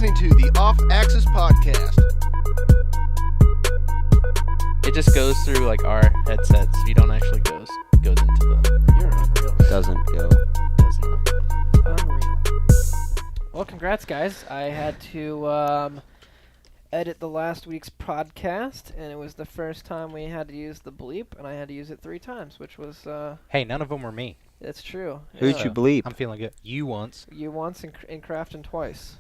listening to the Off Axis Podcast. It just goes through like our headsets. You don't actually goes into the. You're unreal. Doesn't go. Does not. Unreal. Well, congrats, guys. I had to edit the last week's podcast, and it was the first time we had to use the bleep, and I had to use it 3 times, which was Hey, none of them were me. it's true. Who'd you bleep? I'm feeling good. You once. You once and Crafton twice.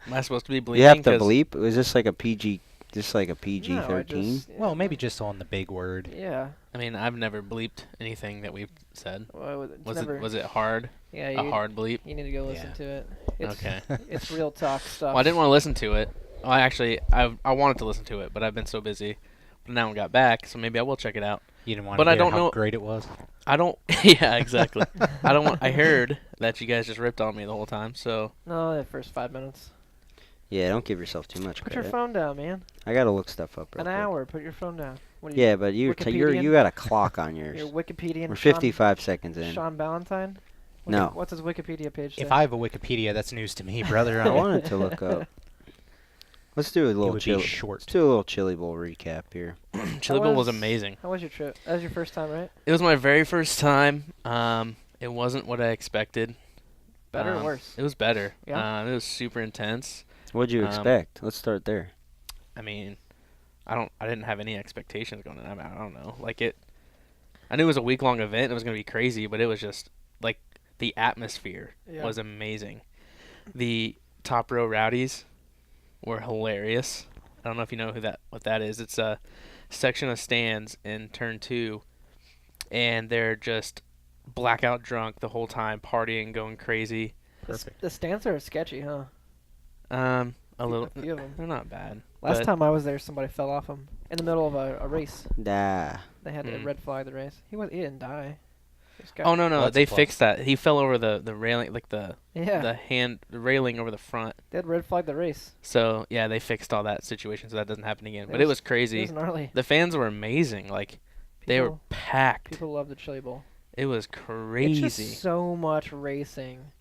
Am I supposed to be bleeping? You have to bleep? Was this like a PG? Just like a No, I PG-13? just- Well, maybe just on the big word. Yeah. I mean, I've never bleeped anything that we've said. Well, it's Was never, it hard? Yeah, A hard bleep? you need to go listen Yeah. to it. It's, Okay. It's real talk stuff. Well, I didn't want to listen to it. Well, I wanted to listen to it, but I've been so busy. But now I got back, so maybe I will check it out. You didn't want But to I hear don't how know- great it was. I don't. Yeah, exactly. I don't want. I heard that you guys just ripped on me the whole time. So No, the first 5 minutes. Yeah, don't give yourself too much Put your credit. phone down, man. I gotta look stuff up real An quick. hour. Put your phone down. What are you? Yeah, but you Wikipedian? got a clock on yours. You're Wikipedian. We're Sean- 55 seconds in. Sean Ballantine? No. What's his Wikipedia page say? If I have a Wikipedia, that's news to me, brother. I wanted to look up. Let's do a It little would chili. be short. Let's do a little Chili Bowl recap here. Chili Bowl was amazing. How was your trip? That was your first time, right? It was my very first time. It wasn't what I expected. Better or worse? It was better. Yeah? It was super intense. What'd you expect? Let's start there. I mean, I didn't have any expectations going in. I don't know. I knew it was a week-long event. It was going to be crazy, but it was just, like, the atmosphere was amazing. The top row rowdies were hilarious. I don't know if you know what that is. It's a section of stands in turn 2, and they're just blackout drunk the whole time, partying, going crazy. Perfect. The stands are sketchy, huh? A little. A few of them. They're not bad. Last but- time I was there, somebody fell off them in the middle of a race. Nah. They had to red flag the race. He didn't die. He just got- Oh no, that's they a plus. fixed that. He fell over the railing, like the Yeah. the railing over the front. They had red flag the race. So yeah, they fixed all that situation so that doesn't happen again. It But it was- was crazy. It was gnarly. The fans were amazing. Like they were People- packed. People love the Chili Bowl. It was crazy. It's just so much racing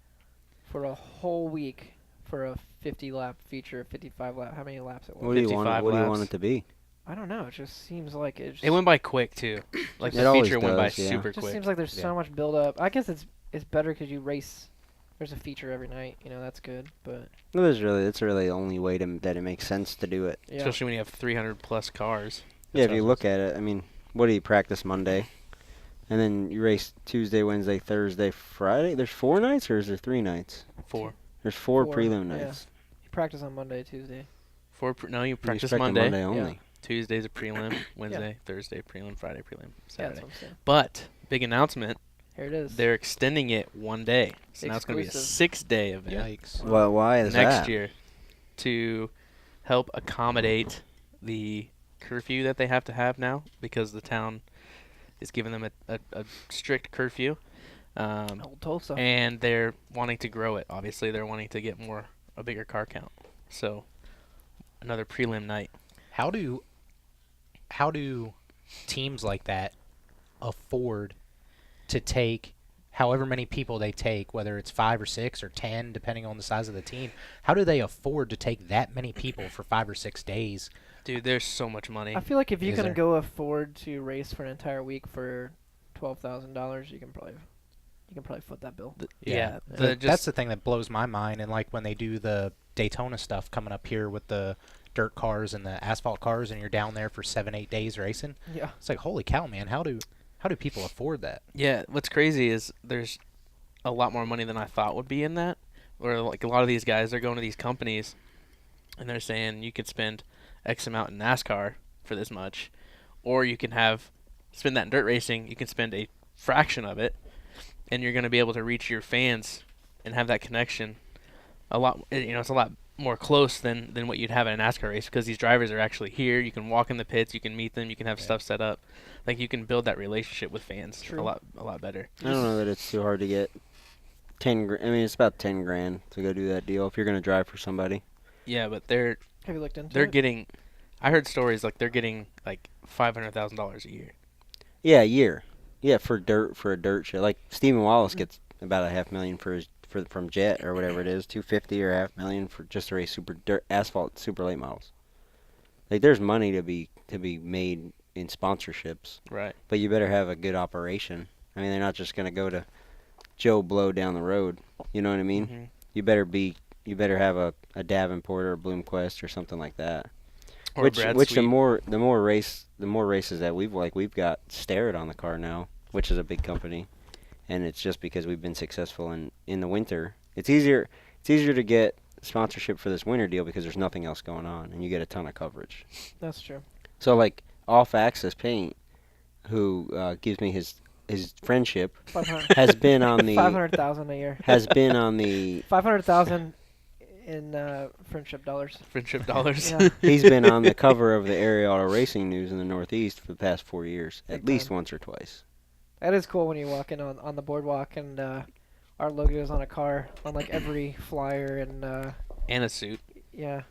for a whole week for a 50-lap feature, 55-lap. How many laps it was? What do you 55 want laps. it to be? I don't know. It just seems like it. Just, It went by quick too. Like It the always feature went by does, yeah. super It just quick. seems like there's Yeah. so much build up. I guess it's better because you race. There's a feature every night. You know that's good. But That's really the only way that it makes sense to do it. yeah, Especially when you have 300 plus cars. Yeah, if what you I was look at it, I mean, what do you practice Monday? And then you race Tuesday, Wednesday, Thursday, Friday? There's 4 nights or is there 3 nights? 4. There's 4 4, prelim yeah. nights. you practice on Monday, Tuesday. No, you You practice expect a Monday. only. Tuesday's a prelim. Wednesday, Thursday prelim. Friday prelim. Yeah, Saturday. that's what I'm saying. But big announcement. Here it is. They're extending it 1 day. So now it's going to be a Exclusive. 6-day event Yikes. Well, why is next that? year to help accommodate the curfew that they have to have now because the town is giving them a strict curfew. Old Tulsa. And they're wanting to grow it. Obviously, they're wanting to get a bigger car count. So another prelim night. How do teams like that afford to take however many people they take, whether it's 5 or 6 or 10, depending on the size of the team? How do they afford to take that many people for 5 or 6 days? Dude, there's so much money. I feel like if you Is can there? go afford to race for an entire week for $12,000, you can probably foot that bill. Yeah. That's the thing that blows my mind. And like when they do the Daytona stuff coming up here with the dirt cars and the asphalt cars, and you're down there for 7-8 days racing, Yeah. it's like, holy cow, man! How do people afford that? Yeah, what's crazy is there's a lot more money than I thought would be in that. Or like a lot of these guys, they're going to these companies and they're saying you could spend X amount in NASCAR for this much, or you can spend that in dirt racing. You can spend a fraction of it, and you're going to be able to reach your fans and have that connection a lot. It's a lot more close than what you'd have in a NASCAR race because these drivers are actually here. You can walk in the pits, you can meet them, you can have stuff set up. Like you can build that relationship with fans True. a lot better. I don't know that it's too hard to get 10 grand. I mean, it's about 10 grand to go do that deal if you're going to drive for somebody. Yeah, but Have you looked into they're it? getting. I heard stories like they're getting like $500,000 a year. Yeah, a year. Yeah, for a dirt show. Like Stephen Wallace gets about $500,000 for from Jet or whatever it is, $250 or $500,000 for just to race super dirt asphalt super late models. Like there's money to be made in sponsorships, Right. but you better have a good operation. I mean, they're not just gonna go to Joe Blow down the road. You know what I mean? Mm-hmm. You better have a Davenport or a Bloomquist or something like that. Or Which Brad the Sweet. more races that we've got Starrett on the car now, which is a big company, and it's just because we've been successful in the winter. It's easier to get sponsorship for this winter deal because there's nothing else going on and you get a ton of coverage. That's true. So like Off Axis Paint, who gives me his friendship, 500. has been on the 500,000 a year. has been on the 500,000 in friendship dollars. Friendship dollars. Yeah. he's been on the cover of the Area Auto Racing News in the Northeast for the past 4 years, at Big least time. once or twice. That is cool when you walk in on the boardwalk and our logo is on a car on like every flyer and And a suit. yeah,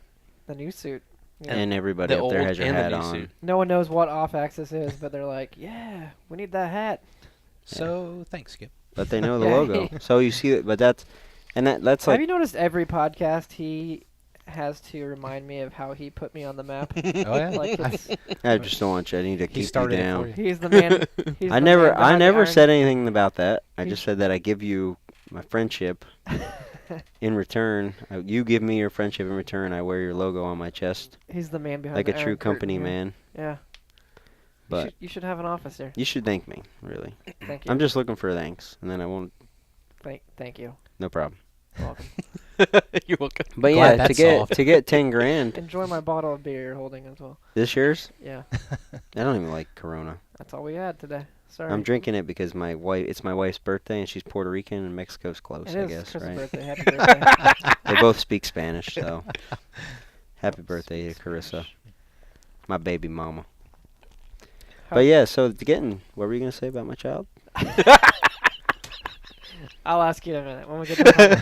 the new suit. Yeah. And everybody The up there old has your and the hat new on. suit. No one knows what off axis is, but they're like, yeah, we need that hat. So thanks, Skip. But they know the Yeah. logo. So you see it, but that's Have like you noticed every podcast he has to remind me of how he put me on the map? Oh yeah. Like it's, I just don't want you. I need to he keep you started it for down. you. he's the man. He's I the never man behind the iron. said anything about that. I He's- just said that I give you my friendship in return. You give me your friendship in return. I wear your logo on my chest He's the man behind like the a true iron curtain company here. man. Yeah. But you should have an office here. you should thank me, really. Thank you. I'm just looking for thanks, and then I won't. Thank you. No problem. You're welcome. You're welcome. But Glad yeah, to that's get soft. to get 10 grand Enjoy my bottle of beer you're holding as well. this year's. Yeah, I don't even like Corona. that's all we had today. Sorry. I'm drinking it because it's my wife's birthday and she's Puerto Rican and Mexico's close, It I is guess, Chris's right? birthday. Happy birthday. They both speak Spanish, so happy birthday to Carissa, my baby mama. How- But yeah, so what were you gonna say about my child? I'll ask you in a minute when we get done.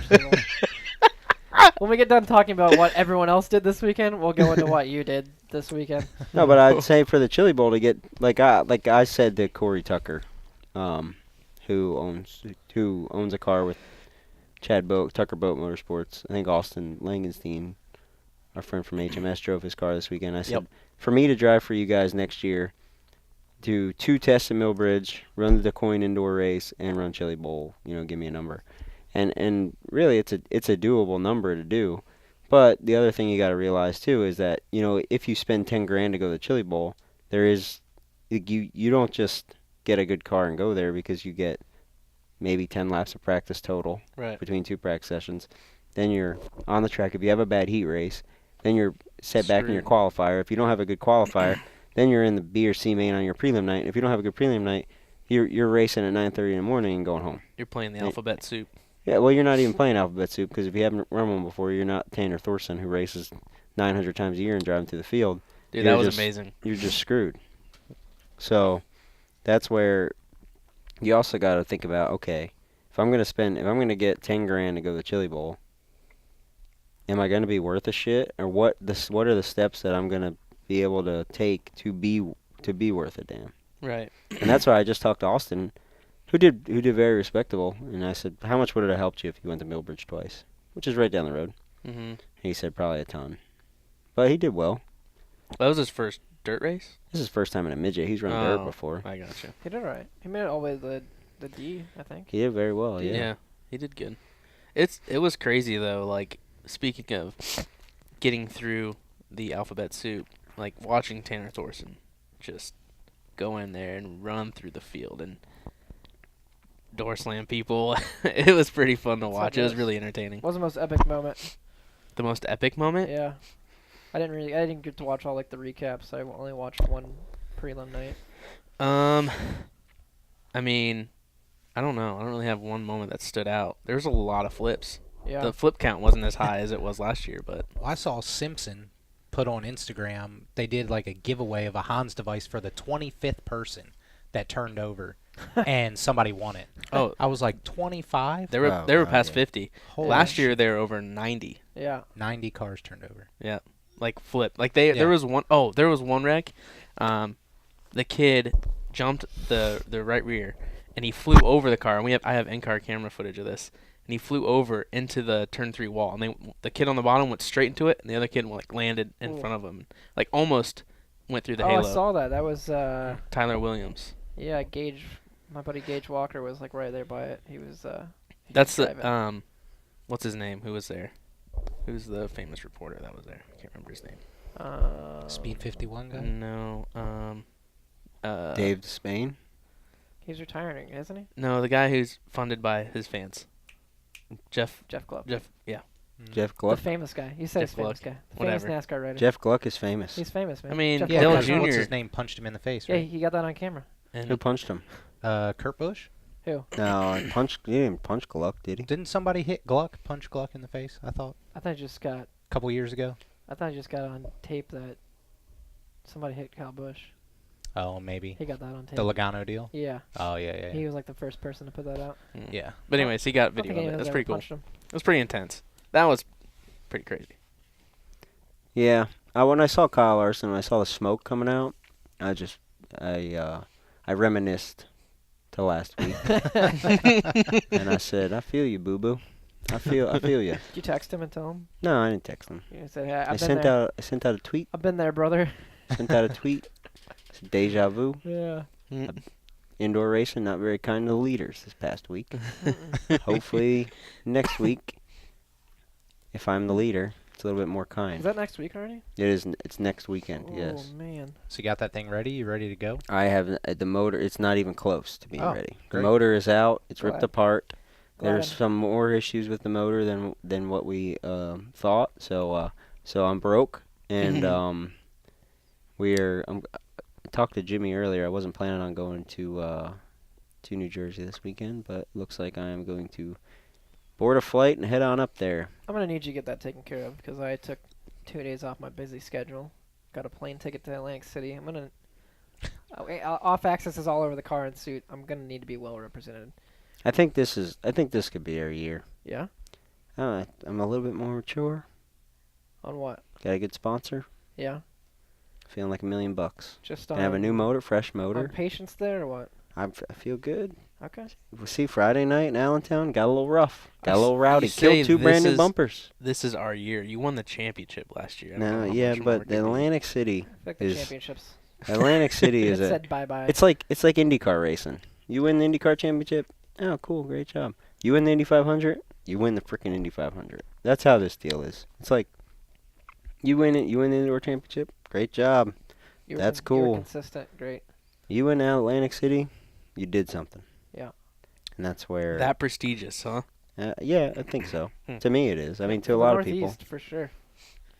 When we get done talking about what everyone else did this weekend, we'll go into what you did this weekend. No, but I'd say for the Chili Bowl to get like I said to Corey Tucker, who owns a car with Tucker Boat Motorsports. I think Austin Langenstein, our friend from HMS, drove his car this weekend. I said, Yep. for me to drive for you guys next year, do 2 tests at Millbridge, run the DeCoin indoor race, and run Chili Bowl. Give me a number. And really, it's a doable number to do. But the other thing you got to realize too is that if you spend 10 grand to go to the Chili Bowl, you don't just get a good car and go there, because you get maybe 10 laps of practice total Right. between 2 practice sessions. Then you're on the track. If you have a bad heat race, then you're set back in your Screwed. qualifier. If you don't have a good qualifier, then you're in the B or C main on your prelim night. And if you don't have a good prelim night, you're racing at 9:30 in the morning and going home. You're playing the Yeah. alphabet soup. Yeah, well, you're not even playing alphabet soup, because if you haven't run one before, you're not Tanner Thorson, who races 900 times a year and driving through the field. Dude, You're that was just- amazing. You're just screwed. So that's where you also got to think about, okay, if I'm going to get 10 grand to go to the Chili Bowl, am I going to be worth a shit, or what are the steps that I'm going to be able to take to be worth a damn? Right. And that's why I just talked to Austin, who did very respectable, and I said, how much would it have helped you if you went to Millbridge twice, which is right down the road? Mm-hmm. And he said probably a ton. But he did well. That was his first dirt race? This is his first time in a midget. He's run dirt Oh, before. I gotcha. He did all right. He made it all the way to the D, I think. He did very well, Yeah. yeah. He did good. It was crazy though, like speaking of getting through the alphabet soup, like watching Tanner Thorson just go in there and run through the field and door slam people. It was pretty fun to That's watch. how It it was is. really entertaining. What was the most epic moment? The most epic moment? Yeah. I didn't get to watch all like the recaps. I only watched one prelim night. I mean, I don't know. I don't really have one moment that stood out. There's a lot of flips. Yeah. The flip count wasn't as high as it was last year, but Well, I saw Simpson put on Instagram. They did like a giveaway of a Hans device for the 25th person that turned over, and somebody won it. oh, I was like 25. they were Oh, they were wow, past yeah. 50. Holy Last year shit. they were over 90. Yeah. 90 cars turned over. Yeah, like flip. Like there Yeah. was one. Oh, there was one wreck. The kid jumped the right rear, and he flew over the car. And I have in-car camera footage of this. and he flew over into the turn 3 wall, and the kid on the bottom went straight into it, and the other kid landed in Ooh. front of him, almost went through the Oh, halo. I saw that. That was Tyler Williams. yeah, Gage. My buddy Gage Walker was right there by it. He was he That's could drive it. the what's his name? Who was there? Who's the famous reporter that was there? I can't remember his name. Speed 51 guy. No. Dave Spain. He's retiring, isn't he? No, the guy who's funded by his fans. Jeff. Gluck. Yeah. Jeff The Gluck. famous guy. He said Jeff he's famous Gluck. guy. The Whatever. famous NASCAR rider. Jeff Gluck is famous. He's famous, man. I mean, Jeff Yeah, Dale Gluck. because what's Jr. his name punched him in the face, Yeah, right? he got that on camera. And Who punched him? Kurt Busch? Who? No, he didn't punch Gluck, did he? Didn't somebody punch Gluck in the face, I thought, I thought I just got a couple years ago? on tape that somebody hit Kyle Busch. Oh, maybe. He got that on tape. The Logano deal? Yeah. Oh, yeah. He was the first person to put that out. Yeah. But anyways, he got I don't video think of it. anyone's That's ever pretty cool. punched him. It was pretty intense. That was pretty crazy. Yeah. When I saw Kyle Larson, when I saw the smoke coming out, I reminisced to last week, and I said, "I feel you, boo boo. I feel you." Did you text him and tell him? No, I didn't text him. You said, hey, I I've been there. sent out a tweet. I've been there, brother. Sent out a tweet. It's deja vu. Yeah. Indoor racing, not very kind to the leaders this past week. Hopefully, next week, if I'm the leader, it's a little bit more kind. Is that next week already? It is. It's next weekend. Oh, Yes. man. So you got that thing ready? You ready to go? I have the motor. It's not even close to being Oh, ready. The great. motor is out. It's ripped Glad. apart. There's Glad. some more issues with the motor than what we thought. So I'm broke, and I talked to Jimmy earlier. I wasn't planning on going to New Jersey this weekend, but looks like I am going to board a flight and head on up there. I'm going to need you to get that taken care of because I took 2 days off my busy schedule. Got a plane ticket to Atlantic City. I'm going to... off access is all over the car and suit. I'm going to need to be well represented. I think this could be our year. Yeah? I'm a little bit more mature. On what? Got a good sponsor. Yeah? Feeling like $1 million. Just I on... have a new motor, fresh On motor. patience there or what? I feel good. Okay. We see Friday night in Allentown got a little rough, got a little You rowdy. say Killed two this brand new is- bumpers. This is our year. You won the championship last year. I don't know No, how yeah, much more but it the could be. Atlantic City I feel like the is championships. Atlantic City is it a. said bye-bye. It's like IndyCar racing. You win the IndyCar championship. Oh, cool, great job. You win the Indy 500. You win the freaking Indy 500. That's how this deal is. It's like you win it. You win the indoor championship. Great job. You were that's you were cool. consistent. Great. You win Atlantic City. You did something. Yeah. And that's where. That prestigious, huh? Yeah, I think so. Hmm. To me, it is. I mean, to For a the lot of people. Northeast, for sure.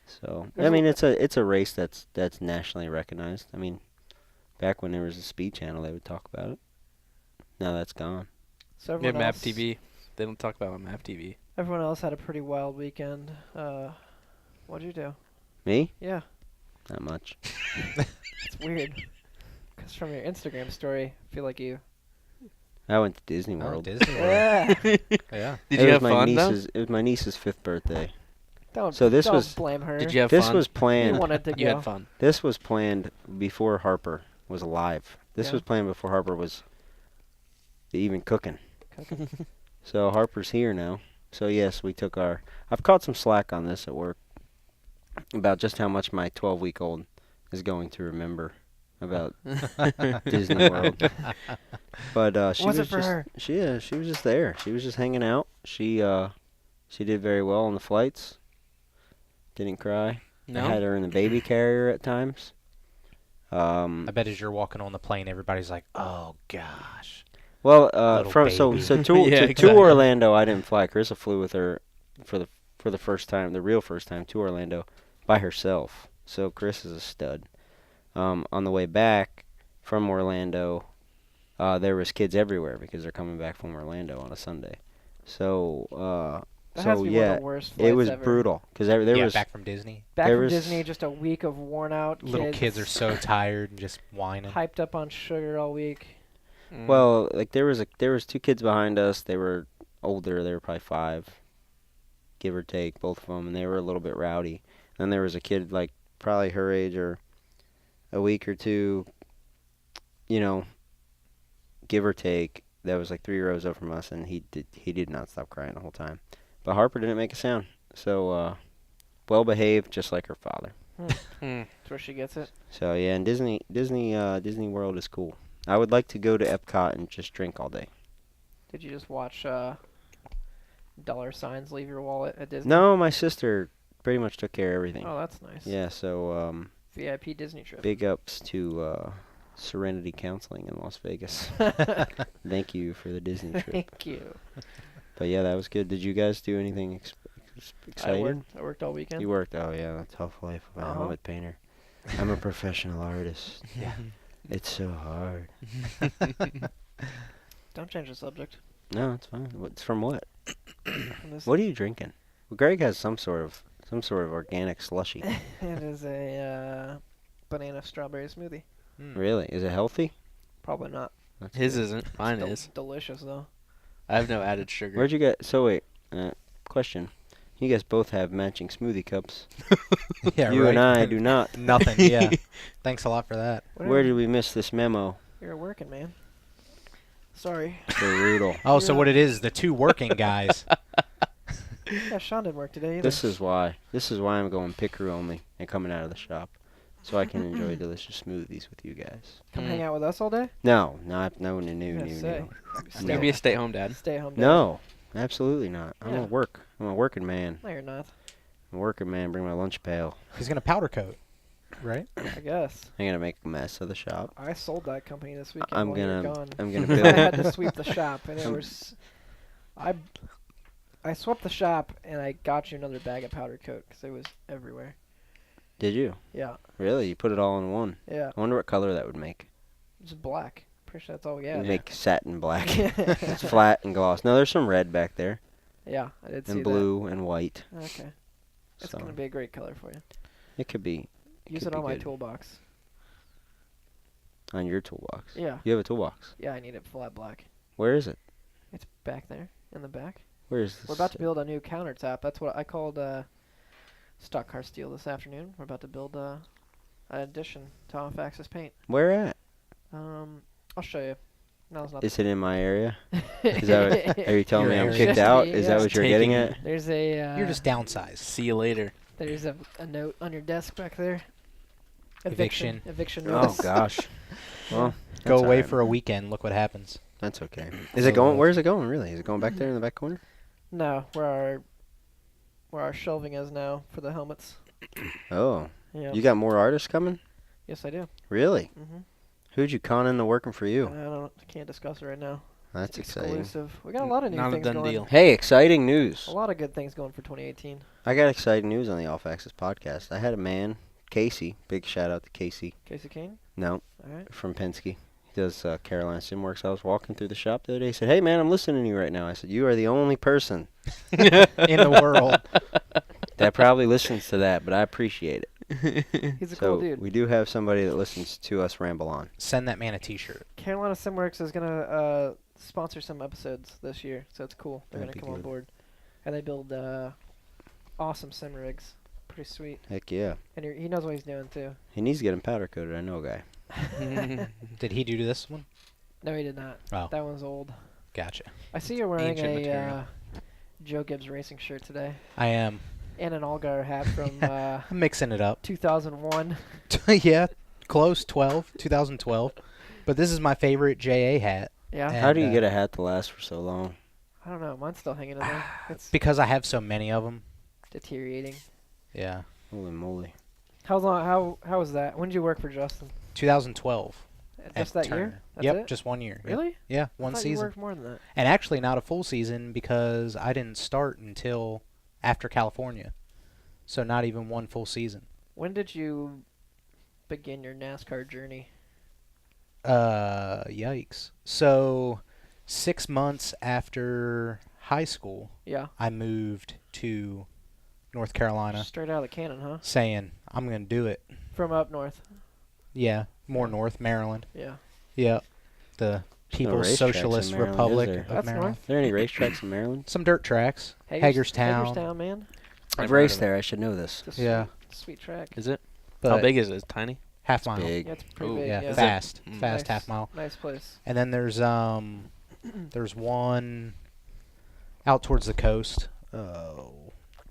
So There's I mean, a- it's a race that's nationally recognized. I mean, back when there was a Speed Channel, they would talk about it. Now that's gone. So Yeah, everyone Map else, TV. They don't talk about it on Map TV. everyone else had a pretty wild weekend. What'd you do? Me? Yeah, Not much. it's weird. Because from your Instagram story, I feel like you... I went to Disney Oh, World. Disney World. Yeah. Yeah. Did It you was have my fun though? niece's. It was my niece's 5th birthday. Don't, So this don't was- blame her. Did you have This fun? was You planned. wanted to You go. had fun. This was planned before Harper was alive. This Yeah. was planned before Harper was even cooking. Cooking. So Harper's here now. So yes, we took our. I've caught some slack on this at work about just how much my 12-week-old is going to remember about Disney World. But she Was was it for just her? she was just there. She was just hanging out. She did very well on the flights. Didn't cry. No. I had her in the baby carrier at times. I bet as you're walking on the plane, everybody's like, "Oh gosh." Well, Little from baby. to Yeah, to exactly. Orlando, I didn't fly. Carissa flew with her for the first time, the real first time to Orlando by herself. So Chris is a stud. On the way back from Orlando, there was kids everywhere because they're coming back from Orlando on a Sunday. So That has to be one yeah, of the worst it flights was ever. brutal because there Yeah, was back from Disney. Back there from was- Disney, just a week of worn out kids. Little kids are so tired and just whining. hyped up on sugar all week. Mm. well, like there was 2 kids behind us. They were older. They were probably 5, give or take, both of them, and they were a little bit rowdy. Then there was a kid like probably her age or a week or 2, give or take, that was like 3 rows up from us, and he did not stop crying the whole time. But Harper didn't make a sound. So well behaved, just like her father. That's where she gets it. So yeah, and Disney World is cool. I would like to go to Epcot and just drink all day. Did you just watch dollar signs leave your wallet at Disney? No, my sister pretty much took care of everything. Oh, that's nice. Yeah, so VIP Disney trip. big ups to Serenity Counseling in Las Vegas. Thank you for the Disney trip. Thank you. But yeah, that was good. Did you guys do anything exciting? I worked all weekend. You worked. Oh yeah, the tough life of a helmet painter. I'm a professional artist. Yeah. It's so hard. Don't change the subject. No, it's fine. It's from what? From this- What are you drinking? Well, Greg has some sort of organic slushy. It is a banana strawberry smoothie. Really? Is it healthy? Probably not. That's His good. isn't. Mine is. Delicious though. I have no added sugar. Where'd you get? So wait, question. You guys both have matching smoothie cups. Yeah, You right. and I do not. Nothing. Yeah. Thanks a lot for that. Where did we miss this memo? You're working, man. Sorry. Brutal. Oh, so what it is? The two working guys. Yeah, Sean didn't work today either. This is why. This is why I'm going picker only and coming out of the shop, so I can enjoy delicious smoothies with you guys. Come hang out with us all day? No. I was gonna say. You can be a stay-home dad. Stay home. Dad. No, absolutely not. I'm Yeah. gonna work. I'm a working man. No, you're not. I'm a working man. Bring my lunch pail. He's gonna powder coat, right? I guess. I'm gonna make a mess of the shop. I sold that company this weekend. I'm while you were gonna. gone. I'm gonna I build. had to sweep the shop, and it was. I swept the shop, and I got you another bag of powder coat because it was everywhere. Did you? Yeah. Really? You put it all in one? Yeah. I wonder what color that would make. Just black. Pretty sure that's all we It had. would make satin black. It's flat and gloss. No, there's some red back there, Yeah, I did see and blue and white. that. Okay. It's So gonna be a great color for you. it could be. Use could it be on my good. toolbox. On your toolbox. Yeah. You have a toolbox. Yeah, I need it flat black. Where is it? It's back there in the back. Where is this? We're about to build a new countertop. That's what I called stock car steel this afternoon. We're about to build an addition to off-axis paint. Where at? I'll show you. No, it's not. Is it in my area? Is that what, are you telling me Your I'm area. kicked out? Yeah. Is that what you're getting Taking- at? There's a. You're just downsized. See you later. There's a note on your desk back there. Eviction. Eviction Oh notice. gosh. Well, Go that's away alright. for a weekend. Look what happens. That's okay. Is it going? Where's it going? Really? Is it going back there in the back corner? No, where our shelving is now for the helmets. Oh, Yeah. you got more artists coming? Yes, I do. Really? Mm-hmm. Who'd you con into working for you? I can't discuss it right now. That's It's exciting. exclusive. We got a lot of new Not a things done going. deal. Hey, exciting news! A lot of good things going for 2018. I got exciting news on the Off Axis podcast. I had a man, Casey. Big shout out to Casey. Casey Kane. No, All right. from Penske. He does Carolina Simworks. I was walking through the shop the other day. He said, "Hey man, I'm listening to you right now." I said, "You are the only person In the world. that probably listens to that, but I appreciate it." He's a So cool dude. we do have somebody that listens to us ramble on. Send that man a T-shirt. Carolina Simworks is gonna sponsor some episodes this year, so it's cool. They're That'd gonna be come on good. board, and they build awesome sim rigs. Pretty sweet. Heck yeah. And he knows what he's doing too. He needs to get him powder coated. I know a guy. Did he do this one? No, he did not. Oh, That one's old. gotcha. I see you're wearing Ancient a material. Joe Gibbs racing shirt today, I am. and an Allgaier hat from I'm mixing it up. 2001. Yeah, close. 2012. But this is my favorite JA hat Yeah. And, How do you get a hat to last for so long? I don't know. Mine's still hanging in there. It's because I have so many of them. deteriorating. Yeah. Holy moly. How long? How was that? When did you work for Justin? 2012. Just at that Turner. year? That's Yep, it? just 1 year. Yep. Really? Yeah, I one thought You season. worked more than that. And actually not a full season because I didn't start until after California. So not even one full season. When did you begin your NASCAR journey? Yikes. So 6 months after high school, Yeah. I moved to North Carolina Straight out of the cannon, huh? saying, I'm going to do it. From up north. Yeah, more north, Maryland. Yeah. Yeah. The People's racetracks in Socialist Maryland, is Republic there? of That's Maryland. north. Are there any racetracks in Maryland? Some dirt tracks. Hagerstown. Hagerstown, man. I've Never heard raced of there. I should know this. It's a Yeah. Sweet track. Is it? But How big is it? Tiny? half mile. Big. Yeah, it's pretty Ooh, big. Yeah, Yeah. Is it- fast. Mm. Fast Nice. half mile. Nice place. And then there's There's one out towards the coast. Oh,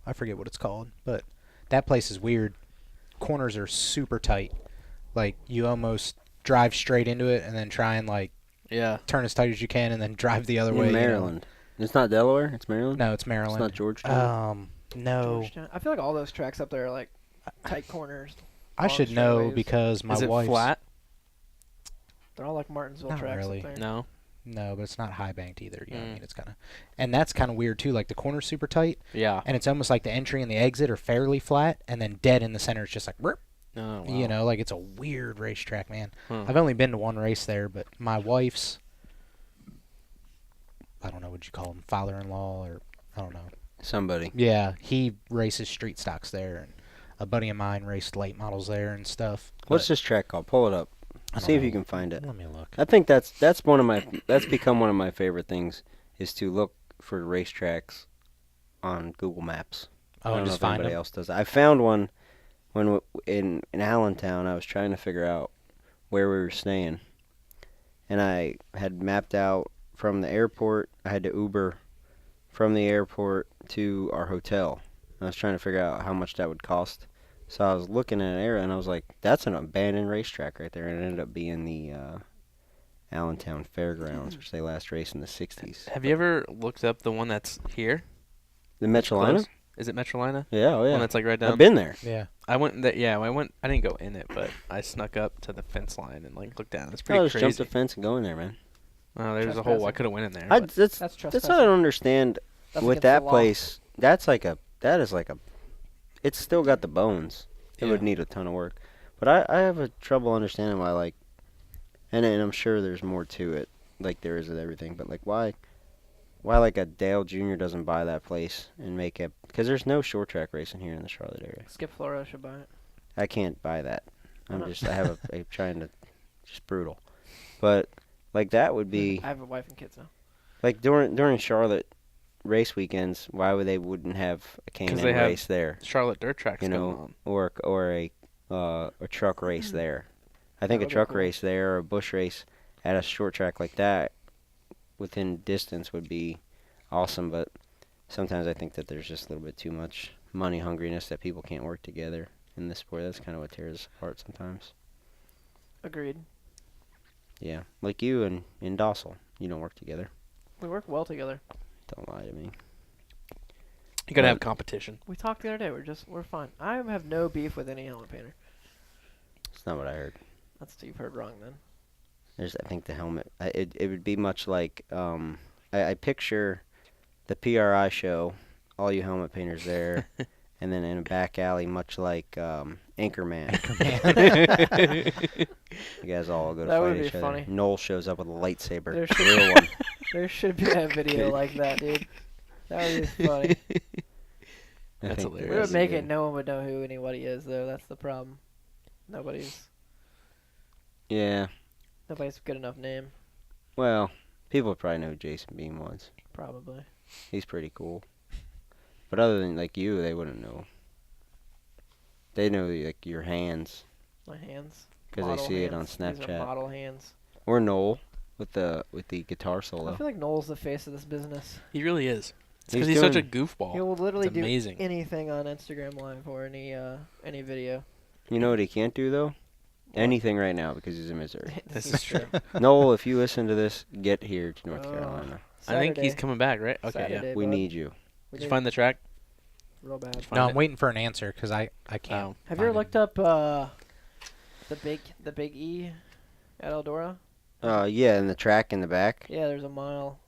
I forget what it's called, but that place is weird. Corners are super tight. Like, you almost drive straight into it and then try and, like, Yeah. turn as tight as you can and then drive the other way. In Maryland. It's not Delaware? It's Maryland? No, it's Maryland. It's not Georgetown? No. Georgetown. I feel like all those tracks up there are like tight corners. I should long know straightaways. because my Is it wife's... flat? They're all like Martinsville Not tracks really. up there. No. No, but it's not high banked either. You know what I Mm. mean? It's kind of... And that's kind of weird, too. Like, the corner's super tight, Yeah. and it's almost like the entry and the exit are fairly flat, and then dead in the center is just like... Burp. Oh, wow. You know, like, it's a weird racetrack, man. Huh. I've only been to one race there, but my wife's... I don't know what you call him, father-in-law, or... I don't know. Somebody. Yeah, he races street stocks there, and a buddy of mine raced late models there and stuff. What's but this track called? Pull it up. I don't See if know. you can find it. Let me look. I think that's become one of my favorite things is to look for racetracks on Google Maps. I Oh, don't and know just if find anybody them? else does that. I found one when in Allentown. I was trying to figure out where we were staying, and I had mapped out from the airport. I had to Uber from the airport to our hotel. I was trying to figure out how much that would cost. So I was looking at an area, and I was like, that's an abandoned racetrack right there. And it ended up being the Allentown Fairgrounds, which they last raced in the 60s. Have you ever looked up the one that's here? The Metrolina? Close? Is it Metrolina? Yeah, oh yeah. One that's like right down. I've been there. Yeah. I went. I didn't go in it, but I snuck up to the fence line and like looked down. It's pretty I just jumped crazy. the fence and go in there, man. Oh, there's a hole. I Trespassing. could have went in there. I, but that's That's what I trespassing. don't understand That's with against the that law. place. That is like a. It's still got the bones. It would Yeah. need a ton of work, but I have a trouble understanding why and I'm sure there's more to it, like there is with everything. But like why like a Dale Jr. doesn't buy that place and make it, because there's no short track racing here in the Charlotte area. Skip Flora should buy it. I can't buy that. Why not? I have a trying to, just brutal. But like that would be I have a wife and kids now. like during Charlotte race weekends. Why would they wouldn't have a K&N they have race there? Charlotte dirt tracks You going know, on. or a truck race there. I think That a would be truck cool. race there or a bush race at a short track like that within distance would be awesome. But sometimes I think that there's just a little bit too much money hungriness that people can't work together in this sport. That's kind of what tears us apart sometimes. Agreed. Yeah, like you and in Dossel, you don't work together. We work well together. Don't lie to me. You gotta But- have competition. We talked the other day. We're fine. I have no beef with any helmet painter. It's not what I heard. That's what you've heard wrong then. I think the helmet. It would be much like I picture the PRI show, all you helmet painters there, and then in a back alley, much like Anchorman. You guys all go to That would fight be each other. funny. Noel shows up with a lightsaber, There the should- real one. There should be a video like that, dude. That would be funny. I That's think that hilarious. We would is make good. it. No one would know who anybody is, though. That's the problem. Nobody's Yeah. good enough name. Well, people probably know who Jason Beam was. Probably. He's pretty cool. But other than like you, they wouldn't know. They know like your hands My hands. because they Model see it on hands. These are Snapchat. model hands. Or Noel with the guitar I solo. feel like Noel's the face of this business. He really is. It's He's because he's such a doing- goofball. He will literally It's do amazing. anything on Instagram Live or any video. You know what he can't do though? Anything right now because he's in Missouri. This is true. Noel, if you listen to this, get here to North Oh. Carolina. I think he's Saturday. coming back, right? Okay, Saturday, yeah. We bud. need you. We Did you need find the track? real bad. Did you No, find I'm waiting for an answer because I can't. Oh. Have you ever find looked up the big E at Eldora? Yeah, and the track in the back. Yeah, there's a mile.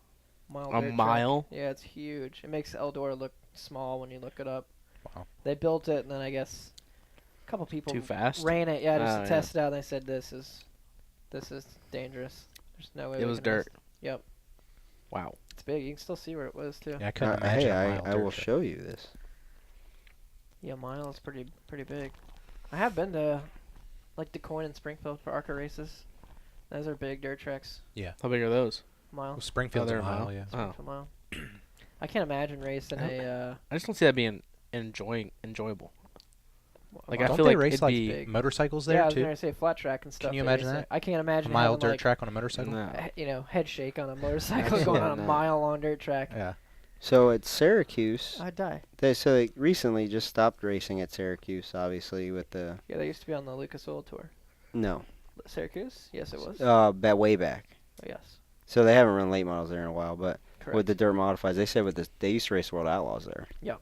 A dirt track. mile? Yeah, it's huge. It makes Eldora look small when you look it up. Wow. They built it, and then I guess a couple people Too fast? ran it. Yeah, just Oh, to yeah. test it out. And they said this is dangerous. There's no way. It we was can miss dirt. it." Yep, Wow. it's big. You can still see where it was too. Yeah, I couldn't imagine. Hey, a mile I dirt will track. show you this. Yeah, a mile is pretty big. I have been to like DeCoin and Springfield for ARCA races. Those are big dirt tracks. How big are those? Mile. Well, Springfield's they're a a mile, mile? yeah. Oh. A mile. I can't imagine racing Okay. a. I just don't see that being enjoyable. Like, Wow. I Don't feel they like race it'd like be motorcycles yeah, I there was too? gonna say flat track and stuff. you they imagine race that? it. I can't A imagine mile having, dirt like, track on a motorcycle. No. head shake on a motorcycle going Absolutely on a not. mile-long dirt track. Yeah. So at Syracuse, I'd die. they recently just stopped racing at Syracuse, obviously with the Yeah, they used to be on the Lucas Oil Tour. no, Syracuse? Yes, it was. way back. Oh, yes, So they haven't run late models there in a while, but correct. with the dirt modifieds, they said they used to race World Outlaws there. Yeah.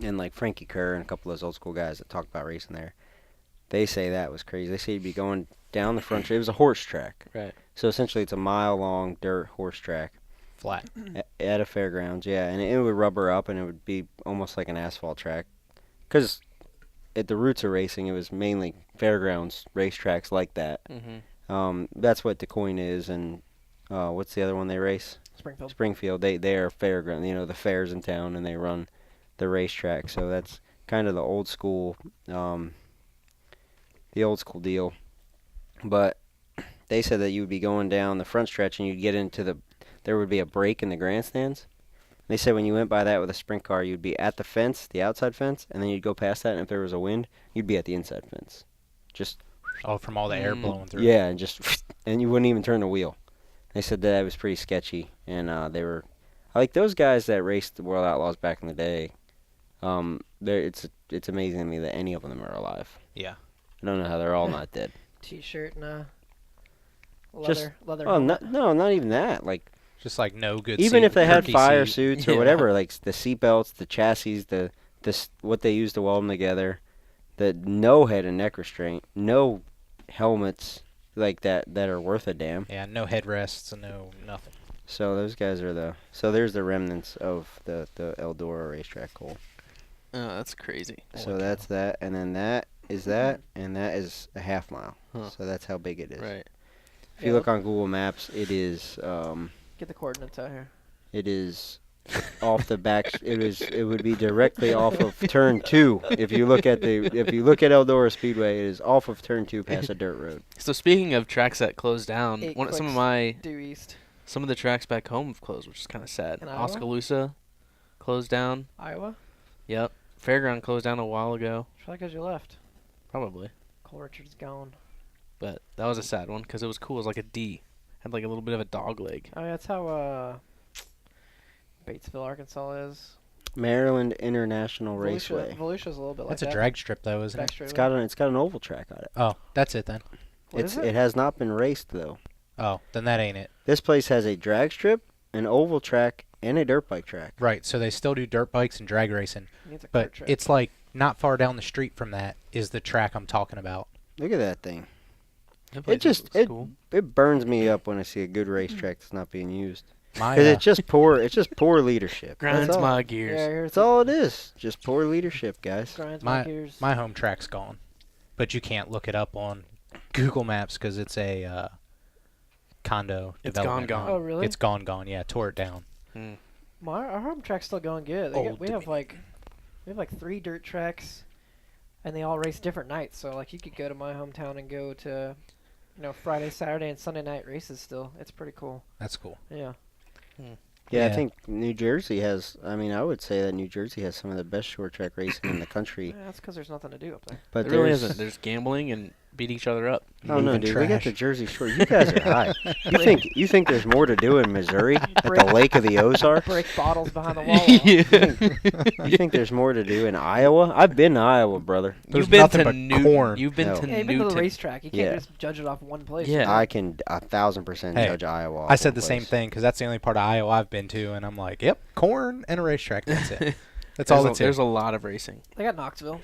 And like Frankie Kerr and a couple of those old school guys that talked about racing there, they say that was crazy. They say you'd be going down the front. It was a horse track. Right. So essentially, it's a mile-long dirt horse track Flat. at a fairgrounds. Yeah, and it would rubber up, and it would be almost like an asphalt track. Because at the roots of racing, it was mainly fairgrounds racetracks like that. Mm-hmm. That's what DeCoin is, and what's the other one they race? Springfield. Springfield. They are fairground. You know, the fairs in town, and they run the racetrack. So that's kind of the old school deal. But they said that you would be going down the front stretch and you'd get there would be a break in the grandstands. They said when you went by that with a sprint car, you'd be at the fence, the outside fence, and then you'd go past that, and if there was a wind, you'd be at the inside fence. Just, Oh, from all the air blowing through. yeah, and you wouldn't even turn the wheel. They said that was pretty sketchy, and they were, like those guys that raced the World Outlaws back in the day, it's amazing to me that any of them are alive. Yeah. I don't know how they're all not dead. T-shirt and Just- leather Oh, helmet. not even that. Like, Just like no good. even if they had turkey fire seat. suits or Yeah. whatever, like the seat belts, the chassis, what they use to weld them together, the no head and neck restraint, no helmets like that are worth a damn. Yeah, no headrests and no nothing. So those guys are there's the remnants of the Eldora racetrack coal. Oh, that's crazy. So that's that, and then that is that, and that is a half mile. Huh. So that's how big it is. Right. If you look on Google Maps, it is Get the coordinates out here. it is off the back. It would be directly off of turn 2. If you look at Eldora Speedway, it is off of turn 2 past a dirt road. So speaking of tracks that closed down, Eight some of clicks. Due east. some of the tracks back home have closed, which is kind of sad. In Iowa? Oskaloosa closed down. Iowa? Yep. Fairground closed down a while ago. Probably because you left. Probably. Cole Richards gone. But that was a sad one because it was cool. It was like a D. Had like a little bit of a dog leg. Oh, yeah, that's how Batesville, Arkansas is. Maryland International Raceway. Volusia's a little bit That's like a that. drag strip though, isn't it? Backstraight It's got an oval track on it. Oh, that's it then. What is It has not been raced though. Oh, then that ain't it. This place has a drag strip, an oval track, and a dirt bike track. Right, so they still do dirt bikes and drag racing, Needs a but cart track. it's like not far down the street from that is the track I'm talking about. Look at that thing. That place just- looks cool. It burns me up when I see a good racetrack that's not being used. My Because it's just poor leadership. Grinds That's all. my Yeah, gears. here's That's all it is. Just poor leadership, guys. grinds my my gears. my home track's gone, but you can't look it up on Google Maps because it's a condo It's development. gone. Oh, really? It's gone. Yeah, tore it down. Our home track's still going good. Old We have like 3 dirt tracks, and they all race different nights. So like you could go to my hometown and go to, Friday, Saturday, and Sunday night races. Still, it's pretty cool. That's cool. Yeah. Yeah, I Yeah. think New Jersey has. I mean, I would say that New Jersey has some of the best short track racing in the country. Yeah, that's because there's nothing to do up there. But There really there's- isn't. There's gambling and beat each other up. Oh no, Even dude! We got trash. the Jersey Shore. You guys are high. You think there's more to do in Missouri at the Lake of the Ozarks? Break bottles behind the wall. You think there's more to do in Iowa? I've been to Iowa, brother. There's You've been nothing to but Newton. corn. You've been No. to Yeah, you've been to the Newton. racetrack. You can't Yeah. just judge it off one place. Yeah. I can 1,000% Hey, judge Iowa. I off said one the same place. thing because that's the only part of Iowa I've been to, and I'm like, yep, corn and a racetrack. That's it. That's all that's There's it. a lot of racing. They got Knoxville.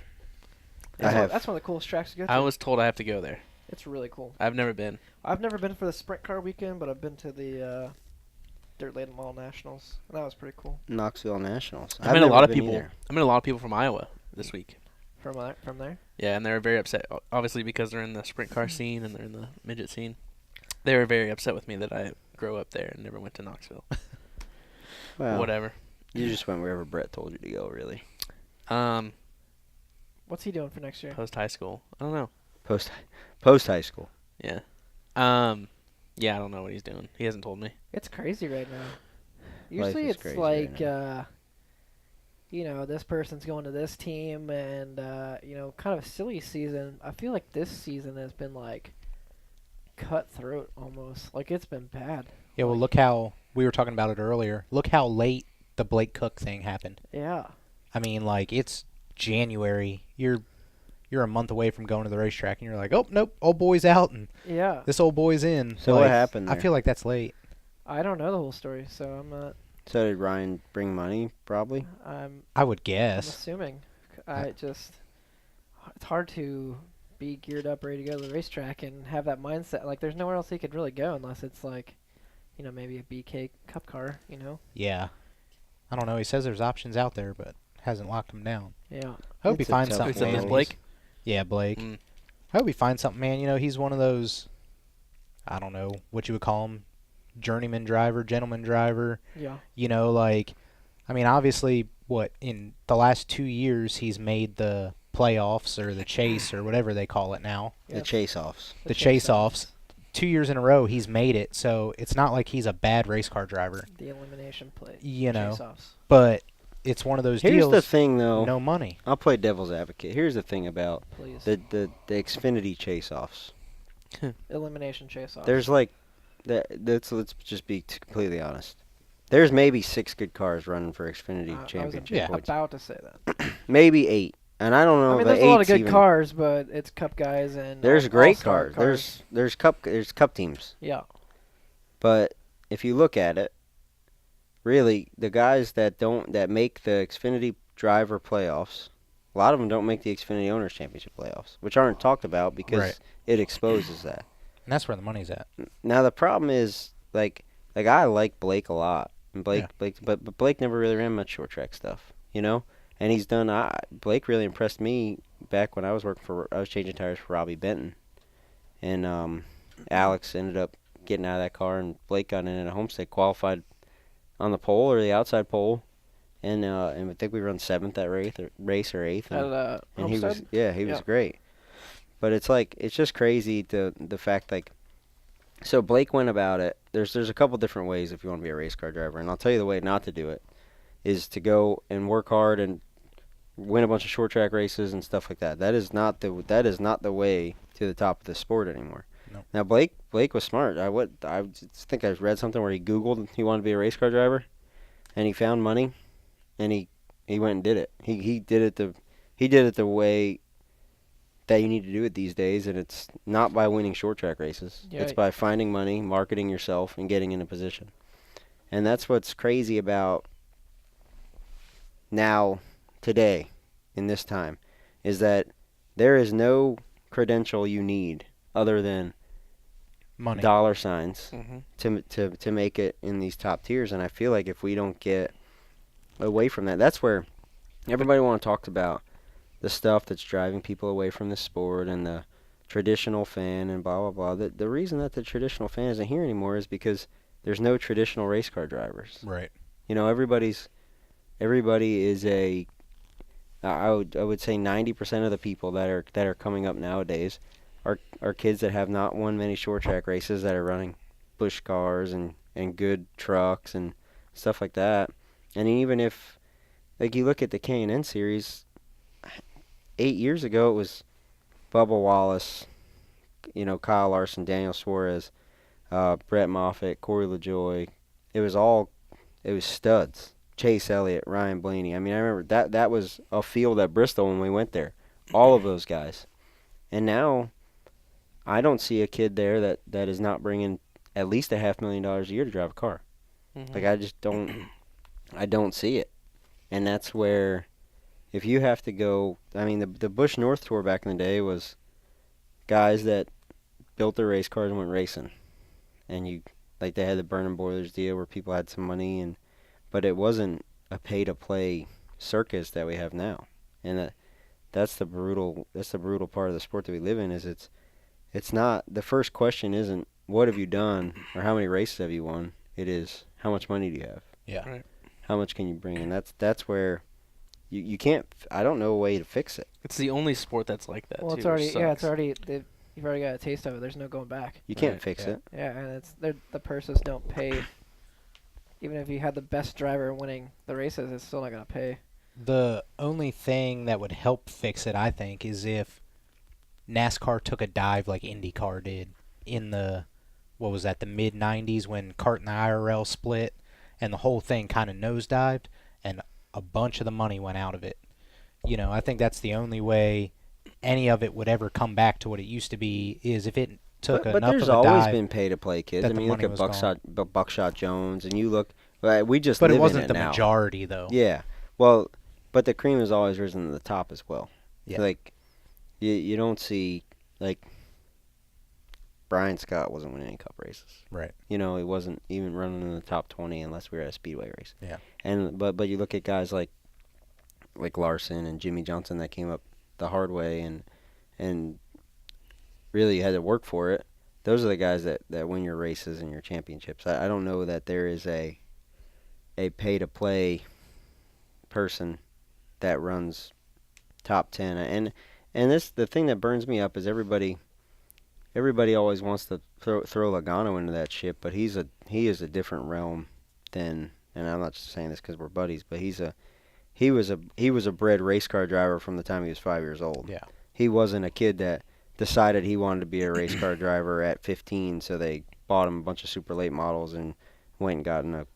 I have. That's one of the coolest tracks to go to. I was told I have to go there. It's really cool. I've never been. I've never been for the sprint car weekend, but I've been to the Dirt Late Mall Nationals, and that was pretty cool. Knoxville Nationals. I I've met a never lot of been people. either. I met a lot of people from Iowa this week. From there. Yeah, and they were very upset. Obviously, because they're in the sprint car scene and they're in the midget scene. They were very upset with me that I grew up there and never went to Knoxville. Well, Whatever. You just went wherever Brett told you to go, really. What's he doing for next year? Post high school. I don't know. Post high school. Yeah. Yeah, I don't know what he's doing. He hasn't told me. It's crazy right now. Life Usually is it's crazy like right this person's going to this team, and kind of a silly season. I feel like this season has been like cutthroat almost. Like it's been bad. Yeah, well, look how we were talking about it earlier. Look how late the Blake Cook thing happened. Yeah. I mean, like it's January. You're a month away from going to the racetrack, and you're like, oh nope, old boy's out, and Yeah. this old boy's in. So like, what happened I there? feel like that's late. I don't know the whole story, so I'm not. So did Ryan bring money? Probably. I would I'm guess. assuming. It's hard to be geared up, ready to go to the racetrack, and have that mindset. Like, there's nowhere else he could really go unless it's like, maybe a BK Cup car. Yeah. I don't know. He says there's options out there, but hasn't locked them down. Yeah. I hope he It's a finds tough something. Who's that, way. Miss Blake? Yeah, Blake. Mm. I hope he finds something, man. He's one of those, I don't know what you would call him, journeyman driver, gentleman driver. Yeah. Obviously, in the last 2 years, he's made the playoffs or the chase or whatever they call it now. The Yep. chase-offs. The chase-offs. 2 years in a row, he's made it, so it's not like he's a bad race car driver. The elimination play. Chase-offs. But it's one of those Here's deals. the thing, though. No money. I'll play devil's advocate. Here's the thing about Please. the Xfinity chase-offs. Elimination chase-offs. There's like, let's just be completely honest. There's maybe 6 good cars running for Xfinity I was championship Yeah. points. about to say that. Maybe 8, and I don't know. I mean, if there's a lot of eight's good even- cars, but it's Cup guys and There's all- great all-star cars. There's cup teams. Yeah. But if you look at it, really, the guys that make the Xfinity driver playoffs, a lot of them don't make the Xfinity Owners Championship playoffs, which aren't talked about because Right. it exposes that. And that's where the money's at. Now the problem is like I like Blake a lot, and Blake, but Blake never really ran much short track stuff, And he's done. Blake really impressed me back when I was changing tires for Robbie Benton, and Alex ended up getting out of that car, and Blake got in at Homestead, qualified on the pole or the outside pole, and I think we run 7th that race or 8th, and he was Homestead? he was great. But it's just crazy the fact so Blake went about it. There's a couple different ways if you want to be a race car driver, and I'll tell you the way not to do it is to go and work hard and win a bunch of short track races and stuff like that. That is not the way to the top of the sport anymore. No. Now Blake was smart. I think I read something where he Googled he wanted to be a race car driver, and he found money, and he went and did it. He did it the way that you need to do it these days, and it's not by winning short track races. Yeah. It's by finding money, marketing yourself, and getting in a position. And that's what's crazy about now, today, in this time, is that there is no credential you need other than Money. dollar signs Mm-hmm. to make it in these top tiers. And I feel like if we don't get away from that, that's where everybody want to talk about the stuff that's driving people away from the sport and the traditional fan and blah, blah, blah. The reason that the traditional fan isn't here anymore is because there's no traditional race car drivers. Right. Everybody is I would say 90% of the people that are coming up nowadays are kids that have not won many short track races, that are running Busch cars and good trucks and stuff like that. And even if you look at the K&N series, 8 years ago it was Bubba Wallace, Kyle Larson, Daniel Suarez, Brett Moffitt, Corey LaJoy. It was studs. Chase Elliott, Ryan Blaney. I mean, I remember that was a field at Bristol when we went there. All of those guys. And now I don't see a kid there that is not bringing at least $500,000 a year to drive a car. Mm-hmm. I just don't see it. And that's where if you have to go, I mean, the Busch North Tour back in the day was guys that built their race cars and went racing. And they had the burning boilers deal where people had some money, but it wasn't a pay-to-play circus that we have now. And that's the brutal part of the sport that we live in. Is it's not, the first question isn't what have you done or how many races have you won. It is how much money do you have. Yeah. Right. How much can you bring in? That's where you can't. I don't know a way to fix it. It's the only sport that's like that. Well, too, it's already which it's sucks. already you've already got a taste of it. There's no going back. You can't Right, fix yeah. it. Yeah, and the purses don't pay. Even if you had the best driver winning the races, it's still not gonna pay. The only thing that would help fix it, I think, is if NASCAR took a dive like IndyCar did in the, what was that, the mid-'90s when CART and the IRL split and the whole thing kind of nosedived and a bunch of the money went out of it. You know, I think that's the only way any of it would ever come back to what it used to be, is if it took But enough there's of a always dive. been pay-to-play kids. that I the mean, you look money at was Buckshot Jones, and you look. We just But live it wasn't in it the now. majority, though. Yeah. Well, but the cream has always risen to the top as well. Yeah. Like, you don't see, like, Brian Scott wasn't winning any cup races. Right. You know, he wasn't even running in the top 20 unless we were at a speedway race. Yeah. And but you look at guys like Larson and Jimmy Johnson that came up the hard way and really had to work for it. Those are the guys that win your races and your championships. I don't know that there is a pay-to-play person that runs top 10. And the thing that burns me up is everybody always wants to throw Logano into that ship, but he is a different realm than, and I'm not just saying this because we're buddies, but he was a bred race car driver from the time he was 5 years old. Yeah. He wasn't a kid that decided he wanted to be a race car driver at 15, so they bought him a bunch of super late models and went and got in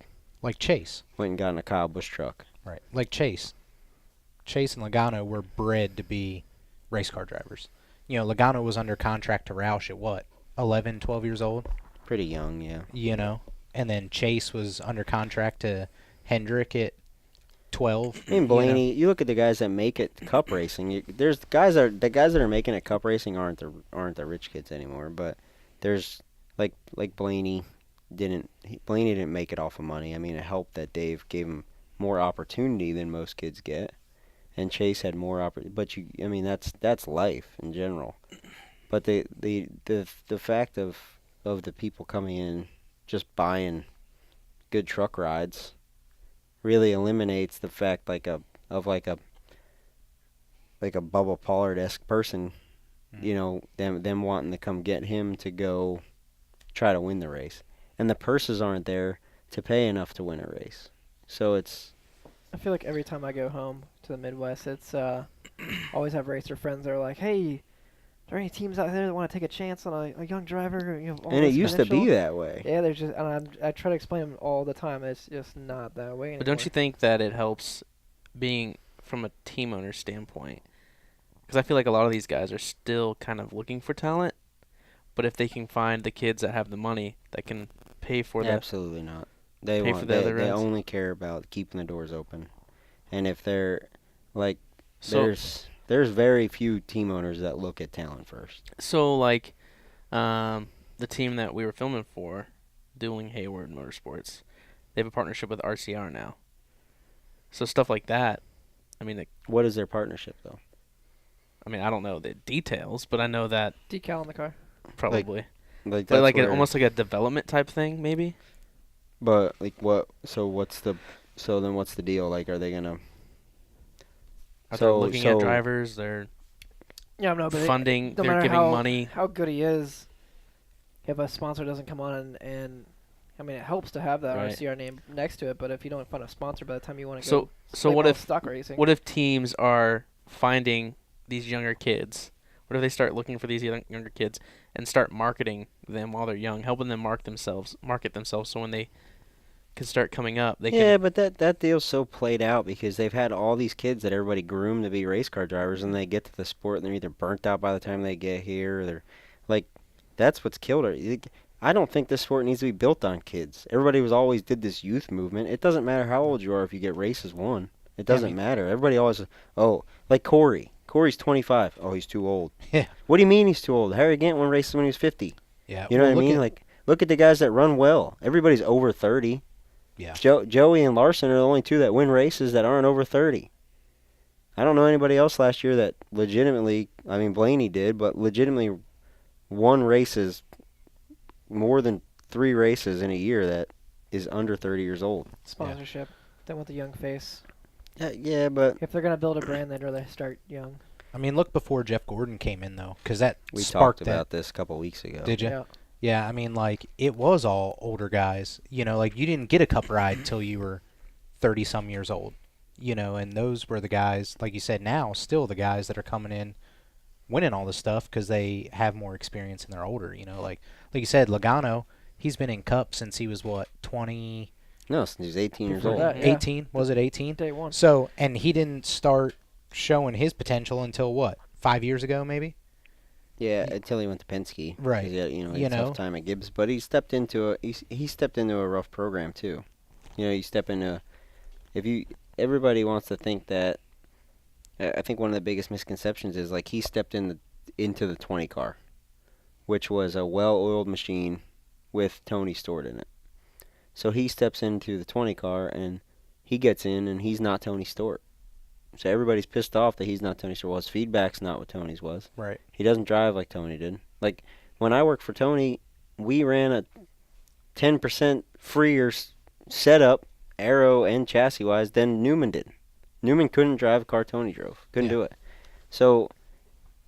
Like Chase. a Kyle Busch truck. Right. Like Chase. Chase and Logano were bred to be race car drivers. You know, Logano was under contract to Roush at what, 11, 12 years old? Pretty young, yeah. You know, and then Chase was under contract to Hendrick at 12. I mean, Blaney, you look at the guys that make it to cup racing. There's the guys that are making it cup racing aren't the rich kids anymore. But there's like Blaney didn't make it off of money. I mean, it helped that Dave gave him more opportunity than most kids get, and Chase had more opportunity. But that's life in general. But the fact of the people coming in just buying good truck rides really eliminates the fact like a Bubba Pollard-esque person, you know, them wanting to come get him to go try to win the race. And the purses aren't there to pay enough to win a race. So it's... I feel like every time I go home to the Midwest, it's always have racer friends that are like, "Hey, are there any teams out there that want to take a chance on a young driver?" You know, all And it this used to be potential?" that way. Yeah, there's just, and I try to explain them all the time. It's just not that way anymore. But don't you think that it helps being from a team owner standpoint? Because I feel like a lot of these guys are still kind of looking for talent, but if they can find the kids that have the money that can pay for that. Absolutely not. They Pay for the other they runs. only care about keeping the doors open. And if they're like So, there's very few team owners that look at talent first. so like, the team that we were filming for, Dueling Hayward Motorsports, they have a partnership with RCR now. So stuff like that. I mean, What is their partnership though? I don't know the details, but I know that decal on the car. probably. Like But like where- almost like a development type thing, maybe. But like what? So then what's the deal? Like, are they gonna? They're looking at drivers. They're Yeah, no, but funding. no They're matter giving how, money. how good he is, if a sponsor doesn't come on and I mean, it helps to have that Right. RCR name next to it, but if you don't find a sponsor by the time you want to So go so play what ball if stock racing? what if teams are finding these younger kids? What if they start looking for these younger kids and start marketing them while they're young, helping them market themselves, so when they can start coming up, they Yeah, can. but that deal's so played out because they've had all these kids that everybody groomed to be race car drivers, and they get to the sport and they're either burnt out by the time they get here, or they're like, that's what's killed her. I don't think this sport needs to be built on kids. Everybody always did this youth movement. It doesn't matter how old you are if you get races won. It doesn't matter. Everybody always, like Corey. Corey's 25. Oh, he's too old. Yeah. What do you mean he's too old? Harry Gant won races when he was 50. Yeah. You know well, what I mean? Like, look at the guys that run well. Everybody's over 30. Yeah. Joey and Larson are the only two that win races that aren't over 30. I don't know anybody else last year that legitimately, I mean, Blaney did, but legitimately won races, more than 3 races in a year that is under 30 years old. Sponsorship. They want the young face. Yeah, but If they're gonna build a brand, they'd rather start young. I mean, look before Jeff Gordon came in, though, because that we sparked talked about this a couple weeks ago. Did you? Yeah. Yeah, I mean, like, it was all older guys. You know, like, you didn't get a cup ride till you were 30-some years old. and those were the guys, like you said, now still the guys that are coming in winning all this stuff because they have more experience and they're older. Like you said, Logano, he's been in Cup since he was, what, 20? No, since he's 18 years Before old. that, yeah. 18? Was it 18? Day one. So, and he didn't start showing his potential until, what, 5 years ago maybe? Yeah, until he went to Penske. Right. 'Cause he had a tough time at Gibbs, but he stepped into a rough program too. You step into everybody wants to think that. I think one of the biggest misconceptions is like he stepped into the 20 car, which was a well-oiled machine with Tony stored in it. So he steps into the 20 car and he gets in and he's not Tony Stewart. So everybody's pissed off that he's not Tony Stewart. Well, his feedback's not what Tony's was. Right. He doesn't drive like Tony did. Like when I worked for Tony, we ran a 10% freer setup, aero and chassis wise, than Newman did. Newman couldn't drive a car Tony drove. Couldn't do it. So,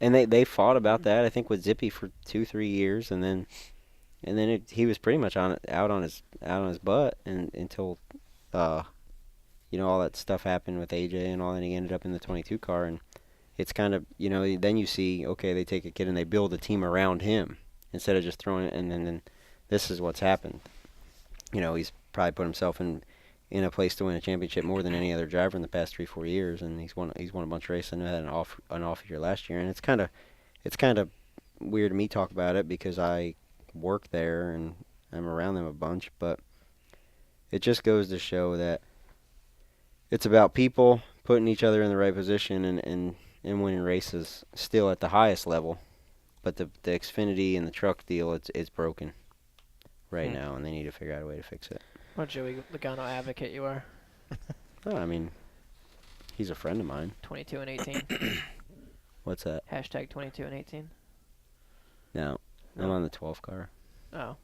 and they fought about that. I think with Zippy for 2-3 years, and then he was pretty much out on his butt until all that stuff happened with AJ and all, and he ended up in the 22 car, and it's kind of then you see, okay, they take a kid and they build a team around him instead of just throwing it, and then this is what's happened. He's probably put himself in a place to win a championship more than any other driver in the past 3-4 years, and he's won a bunch of races and had an off year last year, and it's kind of weird to me talk about it because I work there and I'm around them a bunch, but it just goes to show that it's about people putting each other in the right position and winning races still at the highest level, but the Xfinity and the truck deal, it's broken right now, and they need to figure out a way to fix it. What Joey Logano advocate you are. Oh, I mean, he's a friend of mine. 22 and 18. What's that? Hashtag 22 and 18. No, I'm on the 12 car. Oh.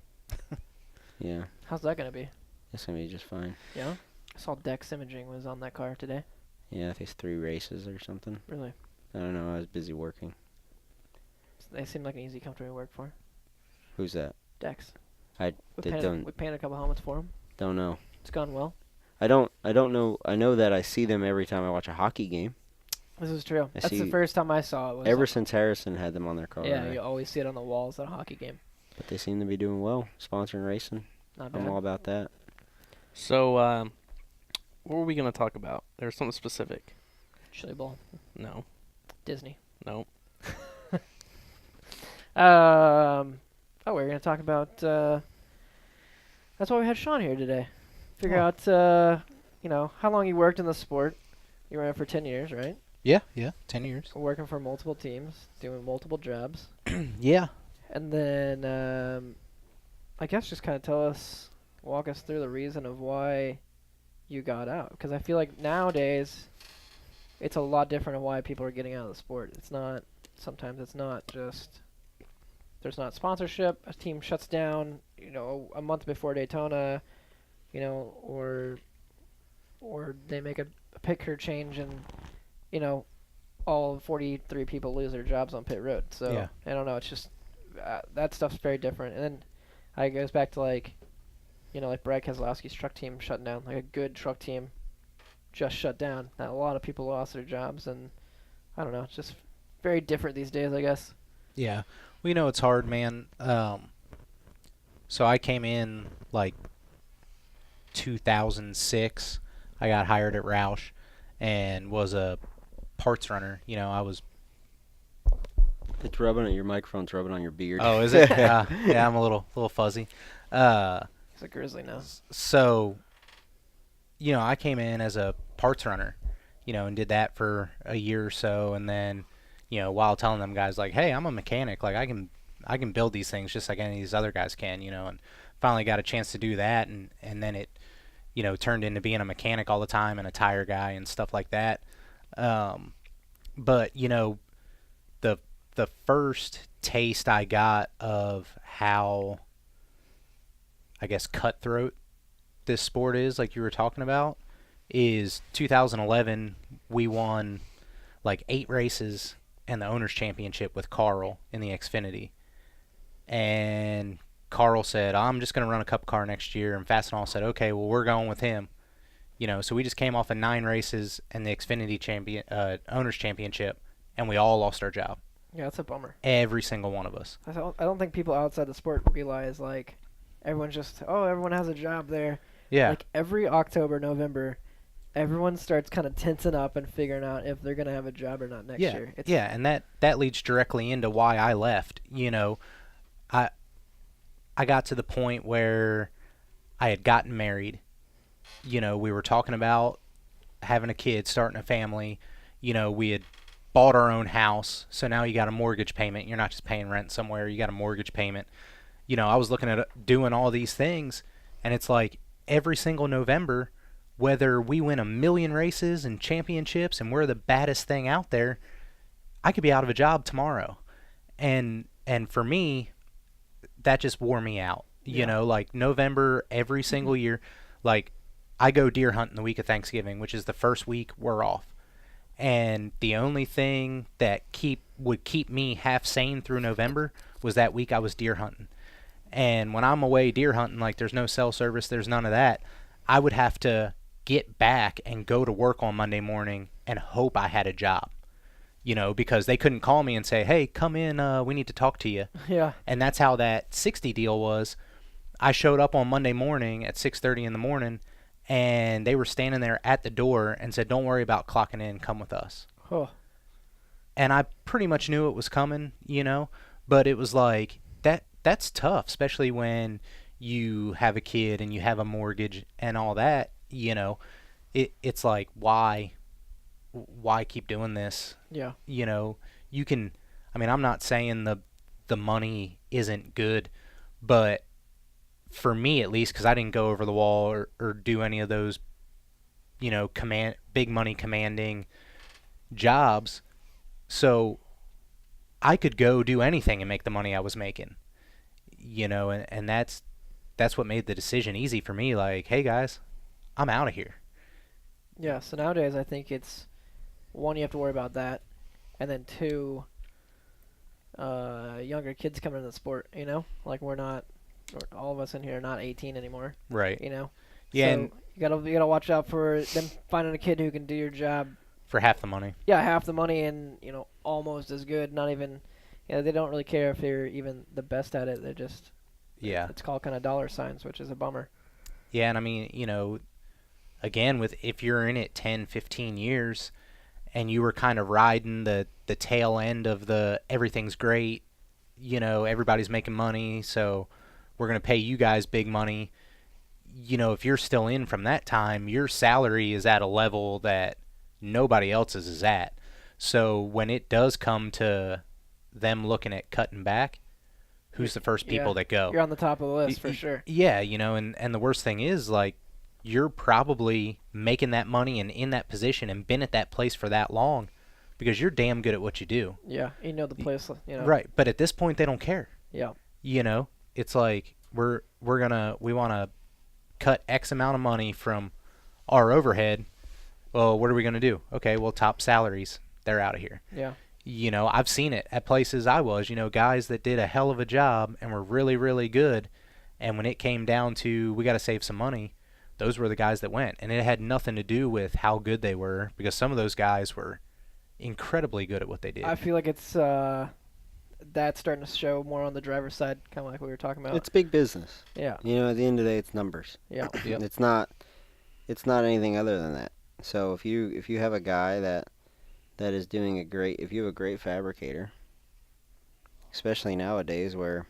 Yeah. How's that going to be? It's going to be just fine. Yeah? I saw Dex Imaging was on that car today. Yeah, I think it's 3 races or something. Really? I don't know. I was busy working. They seem like an easy company to work for. Who's that? Dex. We painted a couple helmets for him. don't know. It's gone well. I don't know. I know that I see them every time I watch a hockey game. This is true. I That's the see- first time I saw it. Was Ever since Harrison had them on their car. yeah, you always see it on the walls at a hockey game. But they seem to be doing well, sponsoring racing. Not bad. I'm all about that. So, what were we going to talk about? There was something specific. Chili Bowl. No. Disney. No. We're going to talk about, that's why we had Sean here today. Figure Oh. out, how long you worked in the sport. You ran it for 10 years, right? Yeah, 10 years. Working for multiple teams, doing multiple jobs. Yeah. And then, I guess just kind of walk us through the reason of why you got out. Because I feel like nowadays, it's a lot different of why people are getting out of the sport. Sometimes it's not just, there's not sponsorship, a team shuts down, a month before Daytona, or they make a picture change and, all 43 people lose their jobs on pit road. So, Yeah. I don't know, it's just, that stuff's very different. And then it goes back to like Brad Keselowski's truck team shutting down, like a good truck team just shut down. Now, a lot of people lost their jobs, and I don't know, it's just very different these days, I guess. Yeah. Well, it's hard, man. So I came in like 2006. I got hired at Roush and was a parts runner. I was. It's rubbing on your microphone's rubbing on your beard. Oh, is it? Yeah, I'm a little fuzzy. He's a Grizzly now. So, I came in as a parts runner, and did that for a year or so, and then, while telling them guys like, hey, I'm a mechanic, like I can build these things just like any of these other guys can, and finally got a chance to do that, and then it, turned into being a mechanic all the time and a tire guy and stuff like that. But the first taste I got of how, I guess, cutthroat this sport is, like you were talking about, is 2011. We won like 8 races and the Owners' Championship with Carl in the Xfinity. And Carl said, I'm just going to run a cup car next year. And Fastenal said, okay, well, we're going with him. So we just came off of 9 races and the Xfinity Owners Championship, and we all lost our job. Yeah, that's a bummer. Every single one of us. I don't think people outside the sport realize, like, everyone has a job there. Yeah. Like, every October, November, everyone starts kind of tensing up and figuring out if they're going to have a job or not next year. Yeah, and that leads directly into why I left. I got to the point where I had gotten married. We were talking about having a kid, starting a family. We had bought our own house, so now you got a mortgage payment. You're not just paying rent somewhere, you got a mortgage payment. I was looking at doing all these things, and it's like every single November, whether we win 1,000,000 races and championships and we're the baddest thing out there, I could be out of a job tomorrow. And for me, that just wore me out. Like November every single year, like I go deer hunting the week of Thanksgiving, which is the first week we're off. And the only thing that would keep me half sane through November was that week I was deer hunting. And when I'm away deer hunting, like there's no cell service, there's none of that, I would have to get back and go to work on Monday morning and hope I had a job, because they couldn't call me and say, hey, come in, we need to talk to you. Yeah. And that's how that 60 deal was. I showed up on Monday morning at 6:30 in the morning, and they were standing there at the door and said, don't worry about clocking in, come with us. Oh. And I pretty much knew it was coming, but it was like, that's tough, especially when you have a kid and you have a mortgage and all that. It's like, why keep doing this? Yeah. You can, I'm not saying the money isn't good, but for me at least, because I didn't go over the wall or do any of those, big money commanding jobs, so I could go do anything and make the money I was making, and that's what made the decision easy for me. Like, hey guys, I'm out of here. Yeah, so nowadays I think it's, one, you have to worry about that, and then two, younger kids coming into the sport, like all of us in here are not 18 anymore. Right. Yeah, so you gotta watch out for them finding a kid who can do your job for half the money. Yeah, half the money and, almost as good, not even, they don't really care if they're even the best at it. They're just, it's called kind of dollar signs, which is a bummer. Yeah, and again, if you're in it 10, 15 years and you were kind of riding the tail end of the everything's great, everybody's making money, so we're going to pay you guys big money. If you're still in from that time, your salary is at a level that nobody else's is at. So when it does come to them looking at cutting back, who's the first people that go? You're on the top of the list for sure. Yeah, and the worst thing is, like, you're probably making that money and in that position and been at that place for that long because you're damn good at what you do. Yeah, the place, Right, but at this point they don't care. Yeah. It's like we want to cut X amount of money from our overhead. Well, what are we going to do? Okay, well, top salaries, they're out of here. Yeah. I've seen it at places I was, guys that did a hell of a job and were really, really good. And when it came down to, we got to save some money, those were the guys that went. And it had nothing to do with how good they were, because some of those guys were incredibly good at what they did. I feel like it's, that's starting to show more on the driver's side, kind of like we were talking about. It's big business. Yeah. At the end of the day, it's numbers. Yeah. Yep. It's not anything other than that. So if you have a guy that is doing if you have a great fabricator, especially nowadays where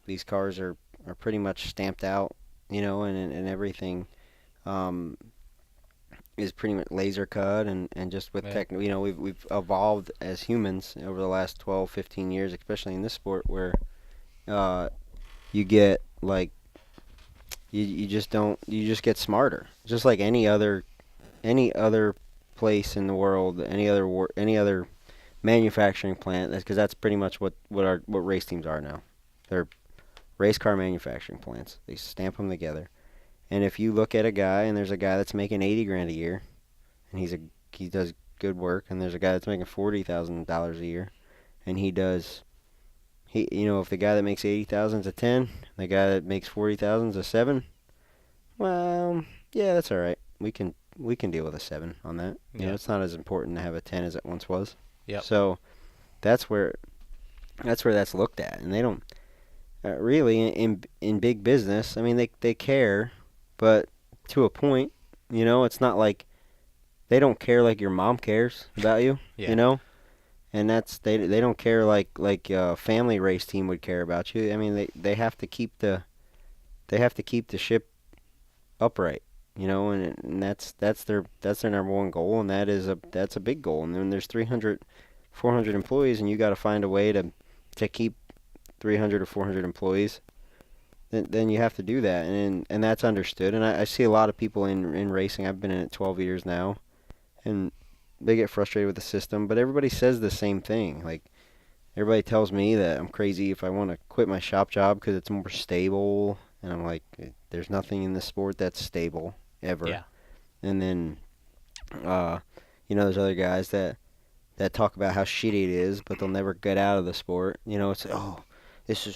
these cars are pretty much stamped out, and everything is pretty much laser cut and just with tech, we've evolved as humans over the last 12, 15 years, especially in this sport where you get like you just get smarter, just like any other place in the world, any other manufacturing plant, because that's pretty much what race teams are now. They're race car manufacturing plants. They stamp them together. And if you look at a guy and there's a guy that's making $80,000 a year, and he does good work, and there's a guy that's making $40,000 a year, and if the guy that makes $80,000 is a 10, the guy that makes $40,000 is a 7, well, Yeah, that's all right. We can deal with a 7 on that. You know, Yeah. it's not as important to have a 10 as it once was. Yep. So that's where that's looked at, and they don't really in big business. I mean, they care, but to a point. You know, it's not like they don't care like your mom cares about you. Yeah. You know, and they don't care like a family race team would care about you. I mean, they have to keep the ship upright. You know, and that's their number one goal, and that's a big goal. And then there's 300, 400 employees, and you got to find a way to keep 300 or 400 employees. Then you have to do that, and that's understood. And I see a lot of people in racing. I've been in it 12 years now, and they get frustrated with the system. But everybody says the same thing. Like everybody tells me that I'm crazy if I want to quit my shop job because it's more stable. And I'm like, there's nothing in this sport that's stable ever. Yeah. And then, there's other guys that talk about how shitty it is, but they'll never get out of the sport. You know, it's this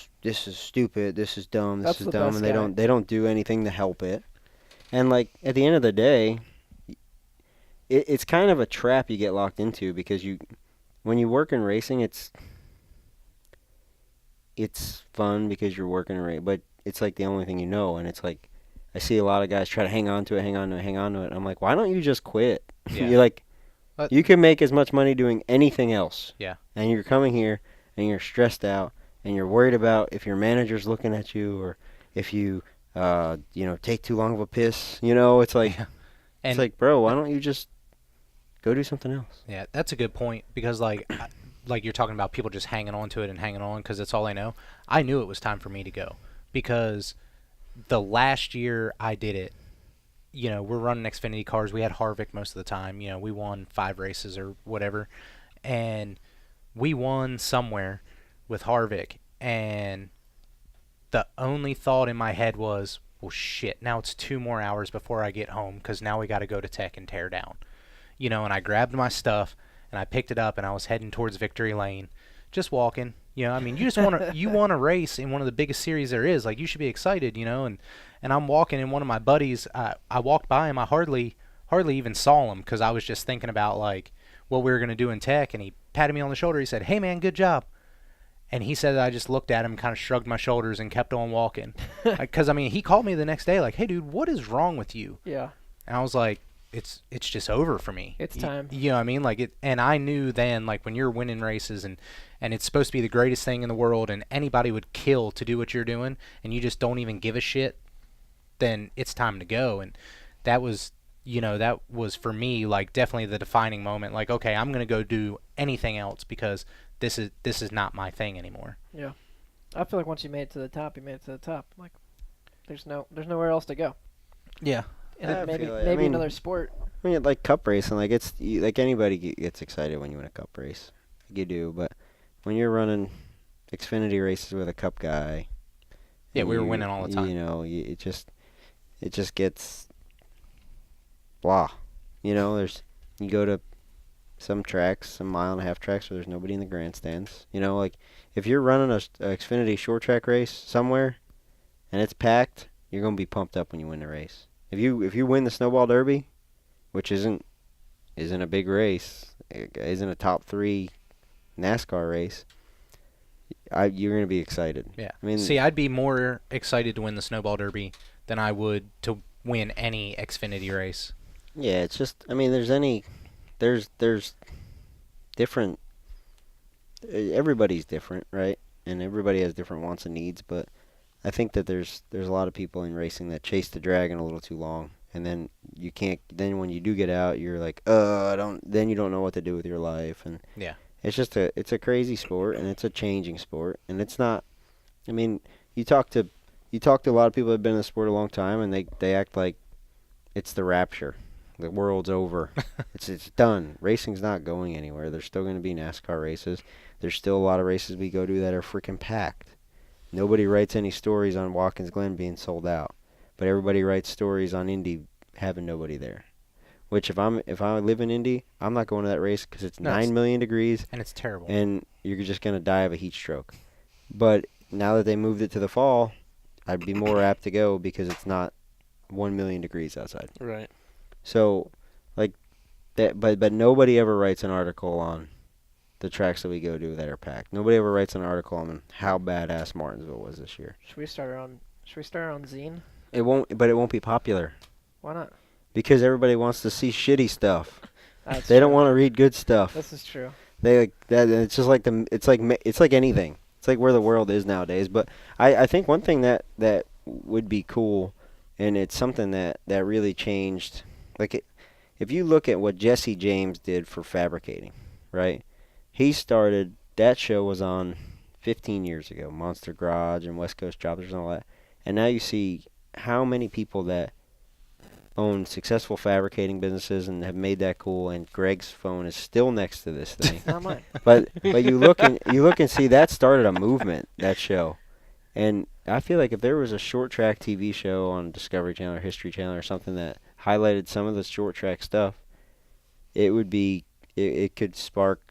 is stupid, this is dumb, That's this is the dumb, best and guy. they don't do anything to help it. And like at the end of the day, it's kind of a trap you get locked into because when you work in racing, it's fun because you're working in race, but it's like the only thing you know, and it's like I see a lot of guys try to hang on to it. I'm like, why don't you just quit? Yeah. You're like, But- you can make as much money doing anything else. Yeah. And you're coming here and you're stressed out and you're worried about if your manager's looking at you or if you, take too long of a piss. You know, it's like, And it's like, bro, why don't you just go do something else? yeah, that's a good point because like you're talking about people just hanging on to it and hanging on because it's all they know. I knew it was time for me to go because the last year I did it, you know, we're running Xfinity cars. We had Harvick most of the time. You know, we won 5 races or whatever, and we won somewhere with Harvick, and the only thought in my head was, well, shit, now it's 2 more hours before I get home because now we got to go to Tech and tear down. You know, and I grabbed my stuff, and I picked it up, and I was heading towards Victory Lane, just walking. You know, I mean, you just want to race in one of the biggest series there is. Like, you should be excited, you know, and I'm walking, and one of my buddies, I walked by him, I hardly even saw him because I was just thinking about, like, what we were going to do in Tech, and he patted me on the shoulder. He said, "Hey, man, good job." And he said that I just looked at him, kind of shrugged my shoulders, and kept on walking. Because, I mean, he called me the next day like, "Hey, dude, what is wrong with you?" Yeah. And I was like, it's just over for me. It's time. You know what I mean? Like and I knew then, like when you're winning races and it's supposed to be the greatest thing in the world and anybody would kill to do what you're doing and you just don't even give a shit, then it's time to go. And that was, you know, that was for me like definitely the defining moment. Like, okay, I'm going to go do anything else because this is not my thing anymore. Yeah. I feel like once you made it to the top, you made it to the top. Like, there's nowhere else to go. Yeah. And I maybe feel like- I mean- another sport. I mean, like cup racing, like like anybody gets excited when you win a cup race. You do, but when you're running Xfinity races with a cup guy, Yeah, and we were winning all the time. You know, it just gets blah. You know, you go to some tracks, some 1.5 tracks where there's nobody in the grandstands. You know, like if you're running a Xfinity short track race somewhere and it's packed, you're gonna be pumped up when you win the race. If you win the Snowball Derby, which isn't a big race, isn't a top 3 NASCAR race, you're going to be excited. Yeah. I mean, See, I'd be more excited to win the Snowball Derby than I would to win any Xfinity race. yeah, it's just, I mean, there's different, everybody's different, right? And everybody has different wants and needs, but I think that there's a lot of people in racing that chase the dragon a little too long. And then you can't. Then when you do get out, you're like, Then you don't know what to do with your life, and Yeah. it's a crazy sport, and it's a changing sport, and it's not. I mean, you talk to a lot of people that have been in the sport a long time, and they act like it's the rapture, the world's over, it's done. Racing's not going anywhere. There's still going to be NASCAR races. There's still a lot of races we go to that are freaking packed. Nobody writes any stories on Watkins Glen being sold out. But everybody writes stories on Indy having nobody there. Which if I live in Indy, I'm not going to that race because it's 9 million degrees And it's terrible. and you're just gonna die of a heat stroke. But now that they moved it to the fall, I'd be more apt to go because it's not 1 million degrees outside. Right. So, like that, but nobody ever writes an article on the tracks that we go to that are packed. Nobody ever writes an article on how badass Martinsville was this year. Should we start our own zine? It won't be popular Why not? because everybody wants to see shitty stuff. That's They true. don't want to read good stuff. This is true. They like that. It's just like it's like anything. It's like where the world is nowadays. But I think one thing that would be cool, and it's something that really changed. If you look at what Jesse James did for fabricating, right? He started, that show was on 15 years ago, Monster Garage and West Coast Jobbers and all that. And now you see how many people that own successful fabricating businesses and have made that cool, and Greg's phone is still next to this thing. It's not mine. But you look and see that started a movement, that show. And I feel like if there was a short track TV show on Discovery Channel or History Channel or something that highlighted some of the short track stuff, it could spark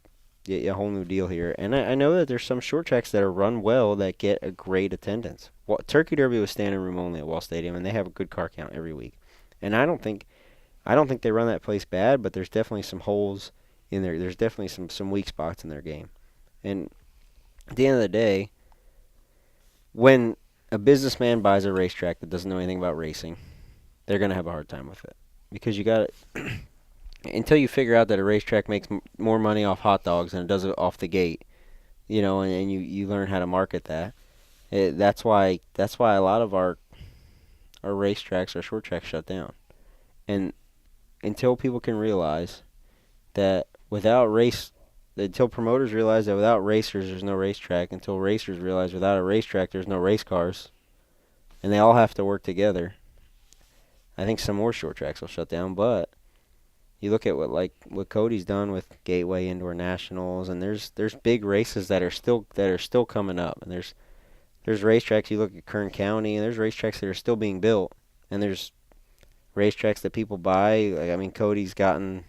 a whole new deal here. And I know that there's some short tracks that are run well that get a great attendance. Well, Turkey Derby was standing room only at Wall Stadium, and they have a good car count every week. And I don't think they run that place bad, but there's definitely some holes in there. There's definitely some weak spots in their game. And at the end of the day, when a businessman buys a racetrack that doesn't know anything about racing, they're going to have a hard time with it. Because you got to, until you figure out that a racetrack makes more money off hot dogs than it does off the gate, and you learn how to market that. That's why a lot of our racetracks, our short tracks shut down. And until people can realize that until promoters realize that without racers there's no racetrack, until racers realize without a racetrack there's no race cars, and they all have to work together, I think some more short tracks will shut down. But you look at what Cody's done with Gateway Indoor Nationals, and there's big races that are still coming up, and there's racetracks. You look at Kern County, and there's racetracks that are still being built, and there's racetracks that people buy. Cody's gotten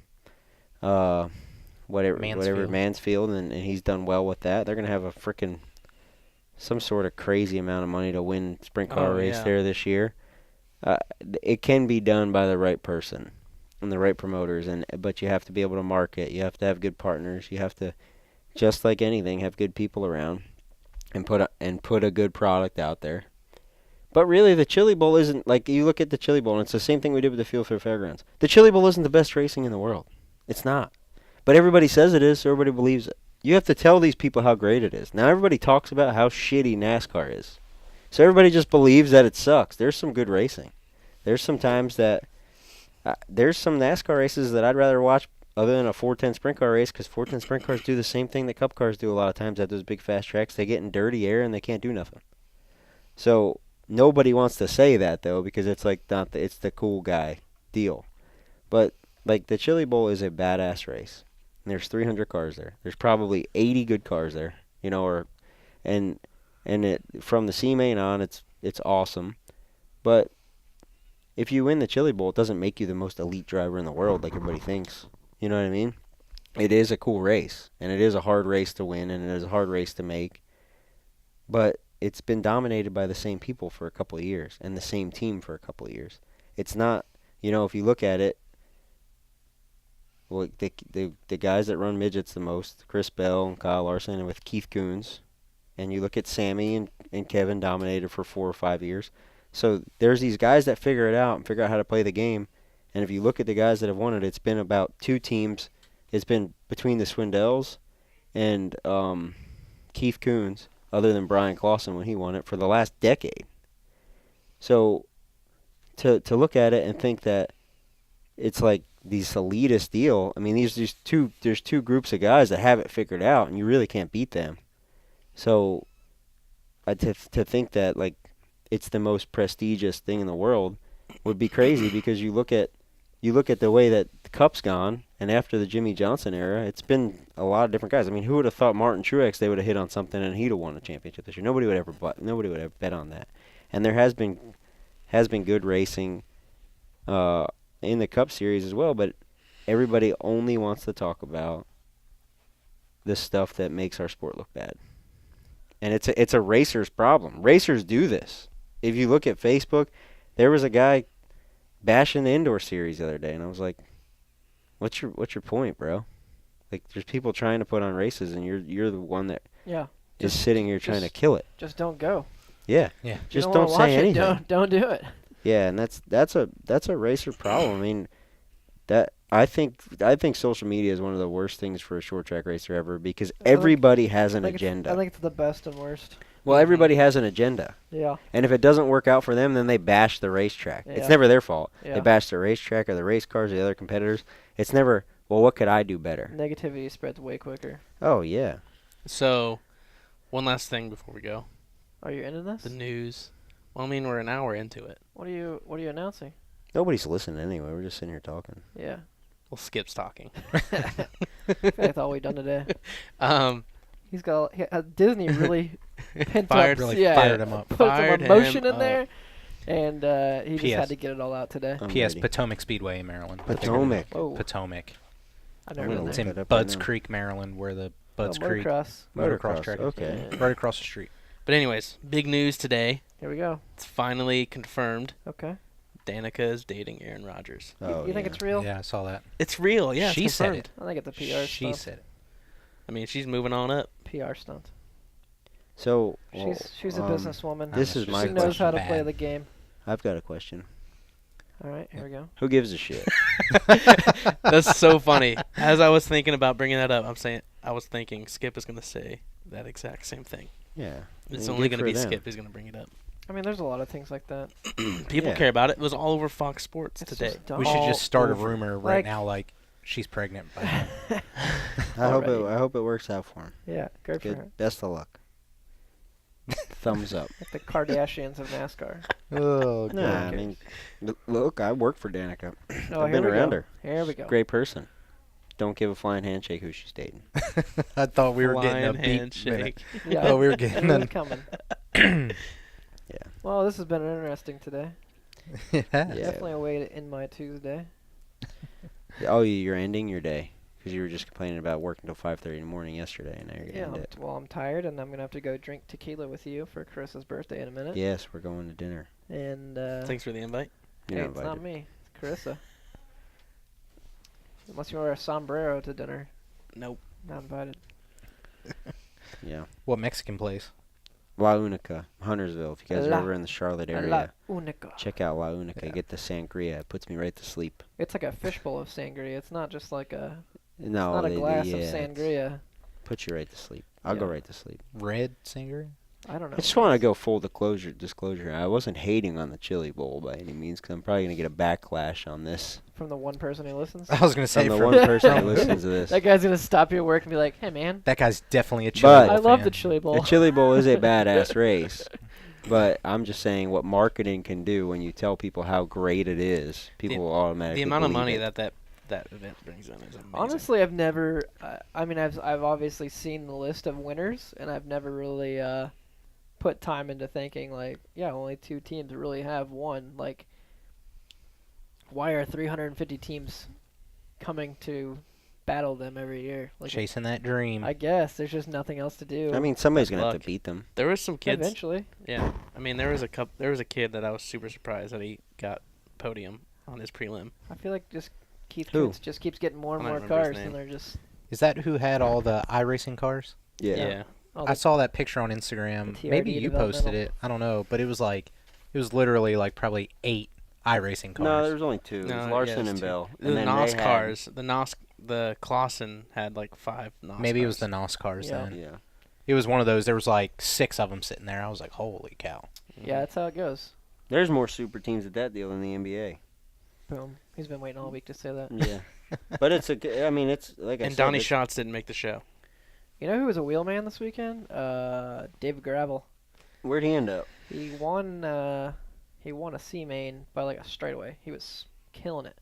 Mansfield, and he's done well with that. They're gonna have some sort of crazy amount of money to win sprint car race there this year. It can be done by the right person and the right promoters, but you have to be able to market. You have to have good partners. You have to, just like anything, have good people around and put a good product out there. But really, the Chili Bowl isn't, like, you look at the Chili Bowl, and it's the same thing we did with the Field for Fairgrounds. The Chili Bowl isn't the best racing in the world. It's not. But everybody says it is, so everybody believes it. You have to tell these people how great it is. Now everybody talks about how shitty NASCAR is. So everybody just believes that it sucks. There's some good racing. There's some times that there's some NASCAR races that I'd rather watch other than a 410 sprint car race, because 410 sprint cars do the same thing that Cup cars do a lot of times at those big fast tracks. They get in dirty air and they can't do nothing. So nobody wants to say that, though, because it's like it's the cool guy deal. But like, the Chili Bowl is a badass race. And there's 300 cars there. There's probably 80 good cars there, and it, from the C main on, it's awesome. But if you win the Chili Bowl, it doesn't make you the most elite driver in the world like everybody thinks. You know what I mean? It is a cool race, and it is a hard race to win, and it is a hard race to make. But it's been dominated by the same people for a couple of years, and the same team for a couple of years. It's not, if you look at it, well, the guys that run midgets the most, Chris Bell and Kyle Larson, and with Keith Coons, and you look at Sammy and Kevin dominated for 4 or 5 years. So there's these guys that figure it out and figure out how to play the game. And if you look at the guys that have won it, it's been about 2 teams. It's been between the Swindells and Keith Coons, other than Brian Clausen when he won it, for the last decade. So to look at it and think that it's like these elitist deal, there's two groups of guys that have it figured out, and you really can't beat them. So to think that, like, it's the most prestigious thing in the world would be crazy, because you look at the way that the Cup's gone, and after the Jimmy Johnson era, it's been a lot of different guys. Who would have thought Martin Truex, they would have hit on something and he'd have won a championship this year? Nobody would ever bet on that. And there has been good racing in the Cup Series as well, but everybody only wants to talk about the stuff that makes our sport look bad. And it's a racer's problem. Racers do this. If you look at Facebook, there was a guy bashing the indoor series the other day, and I was like, "What's your point, bro? Like, there's people trying to put on races, and you're the one that Yeah. is sitting here trying to kill it. Just don't go. Yeah, Yeah. just You don't wanna watch say it, anything. Don't do it. Yeah, and that's a racer problem. I mean, that I think social media is one of the worst things for a short track racer ever because everybody has an agenda. I think it's the best and worst. Well, everybody has an agenda. Yeah. And if it doesn't work out for them, then they bash the racetrack. Yeah. It's never their fault. Yeah. They bash the racetrack or the race cars or the other competitors. It's never, well, what could I do better? Negativity spreads way quicker. Oh, yeah. So, one last thing before we go. Are you into this? The news. Well, I mean, we're an hour into it. What are you announcing? Nobody's listening anyway. We're just sitting here talking. Yeah. Well, Skip's talking. That's all we've done today. He's got Disney really pent Fired- up, really fired him up. Put Fired some emotion him in there, and he just had P.S. to get it all out today. I'm P.S. ready. Potomac Speedway in Maryland. Potomac. Oh, Potomac. I've I'm never gonna been It's there. look in that up right Budds now. Creek, Maryland, where the Budds Creek Motocross. motocross track is. Okay. Yeah. Right across the street. But anyways, big news today. Here we go. It's finally confirmed. Okay. Danica is dating Aaron Rodgers. Oh, You think yeah. it's real? Yeah, I saw that. It's real, yeah. She it's said confirmed. it. I think it's a PR She stunt. said it. I mean, she's moving on up. PR stunt. So, well, She's a businesswoman. this is my She knows how to question. play Bad. the game. I've got a question. All right, here we go. Who gives a shit? That's so funny. As I was thinking about bringing that up, I was thinking Skip is going to say that exact same thing. Yeah. It's Then only good going to for be them. Skip who's going to bring it up. I mean, there's a lot of things like that. People Yeah. care about it. It was all over Fox Sports It's today. just dumb. We should All just start a over. rumor right Like- now, like she's pregnant. By him. I Already. hope it works out for him. Yeah, good for her. Good. Best of luck. Thumbs up. Like the Kardashians of NASCAR. Oh, Nah, I mean, look, I work for Danica. Oh, I've here been we around go. her. Here we go. Great person. Don't give a flying handshake who she's dating. I thought we were getting a Flying beat handshake. Yeah, Oh, we were it getting was an- coming. Yeah. Well, this has been interesting today. Yeah. Definitely a way to end my Tuesday. Oh, you're ending your day because you were just complaining about working till 5:30 in the morning yesterday, and now you're Yeah, gonna end it. well, I'm tired, and I'm gonna have to go drink tequila with you for Carissa's birthday in a minute. Yes, we're going to dinner. And Thanks for the invite. You're hey, not it's not invited. me. It's Carissa. Unless you wear a sombrero to dinner, Nope. not invited. Yeah. What Mexican place? La Unica, Huntersville. If you guys La- are ever in the Charlotte La area, Única. check out La Unica. Yeah. Get the sangria. It puts me right to sleep. It's like a fishbowl of sangria. It's not just like a. No, It's not a glass yeah, of it's- sangria. Puts you right to sleep. I'll go Yeah. right to sleep. Red sangria? I don't know. I just want to go full disclosure. I wasn't hating on the chili bowl by any means, because I'm probably going to get a backlash on this From the one person who listens. I was gonna say from the from one person who listens to this. That guy's gonna stop you at work and be like, "Hey, man, that guy's definitely a chili But- bowl I love fan. the chili bowl." The chili bowl is a badass race, but I'm just saying what marketing can do when you tell people how great it is. People will automatically The amount of believe money it. that event brings in is amazing. Honestly, I've never. I mean, I've obviously seen the list of winners, and I've never really put time into thinking like, yeah, only 2 teams really have won. Like, why are 350 teams coming to battle them every year? Like, Chasing that dream. I guess there's just nothing else to do. I mean, somebody's going to have Luck. to beat them. There was some kids. eventually. Yeah. I mean, there was a kid that I was super surprised that he got podium on his prelim. I feel like just Keith Who? Kutz just keeps getting more and I more don't remember his cars, and name. they're just. Is that who had all the iRacing cars? Yeah. all I the- saw that picture on Instagram. The Maybe TRD you posted developmental. it. I don't know, but it was literally like probably 8 iRacing cars. No, there was only 2. It was No, Larson yeah, it was and 2. Bell. The And then NOS they had- cars. The Clausen had like 5 NOS Maybe cars. it was the NOS cars Yeah. then. Yeah. It was one of those. There was like 6 of them sitting there. I was like, holy cow. Yeah, that's how it goes. There's more super teams at that deal than the NBA. Boom. He's been waiting all week to say that. Yeah. But it's I mean, it's like I And said. Donnie it's- Schatz didn't make the show. You know who was a wheelman this weekend? David Gravel. Where'd he end up? He won. He won a C main by like a straightaway. He was killing it.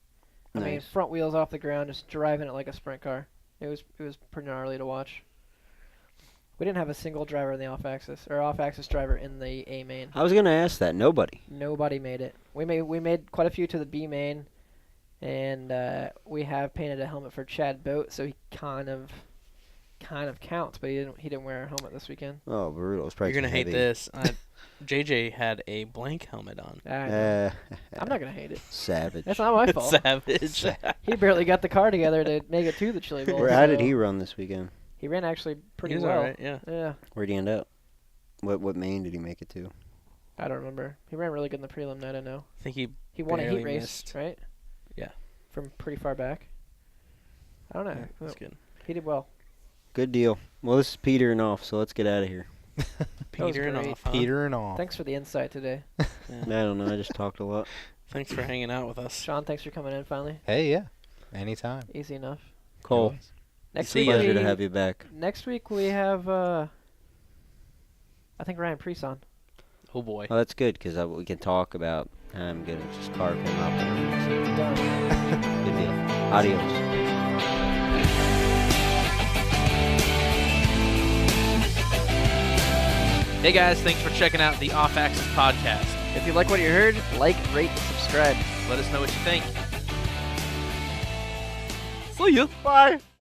I mean, Nice. front wheels off the ground, just driving it like a sprint car. It was pretty gnarly to watch. We didn't have a single driver in the off-axis driver in the A main. I was going to ask that. Nobody. Nobody made it. We made quite a few to the B main, and we have painted a helmet for Chad Boat, so he kind of kind of counts, but he didn't wear a helmet this weekend. Oh, brutal. It's probably You're gonna too hate heavy. this. JJ had a blank helmet on. I know. I'm not gonna hate it. Savage. That's not my fault. Savage. He barely got the car together to make it to the Chili Bowl. How did so he run this weekend? He ran actually pretty He was well. alright, yeah. Yeah. Where'd he end up? What main did he make it to? I don't remember. He ran really good in the prelim night, I know. I think he He won a heat barely race, missed. right? Yeah. From pretty far back. I don't know. Yeah, that's good. He did well. Good deal. Well, this is petering off, so let's get out of here. Petering great. off, huh? Petering off. Thanks for the insight today. I don't know. I just talked a lot. Thanks for hanging out with us. Sean, thanks for coming in finally. Hey, yeah. Anytime. Easy enough. Cole, Next See week, ya. pleasure to have you back. Next week we have, I think Ryan Preece on. Oh boy. Oh, that's good because we can talk about how I'm gonna just carve him up. Done. Good deal. Adios. Hey guys, thanks for checking out the Off Axis podcast. If you like what you heard, like, rate, and subscribe. Let us know what you think. See ya. Bye.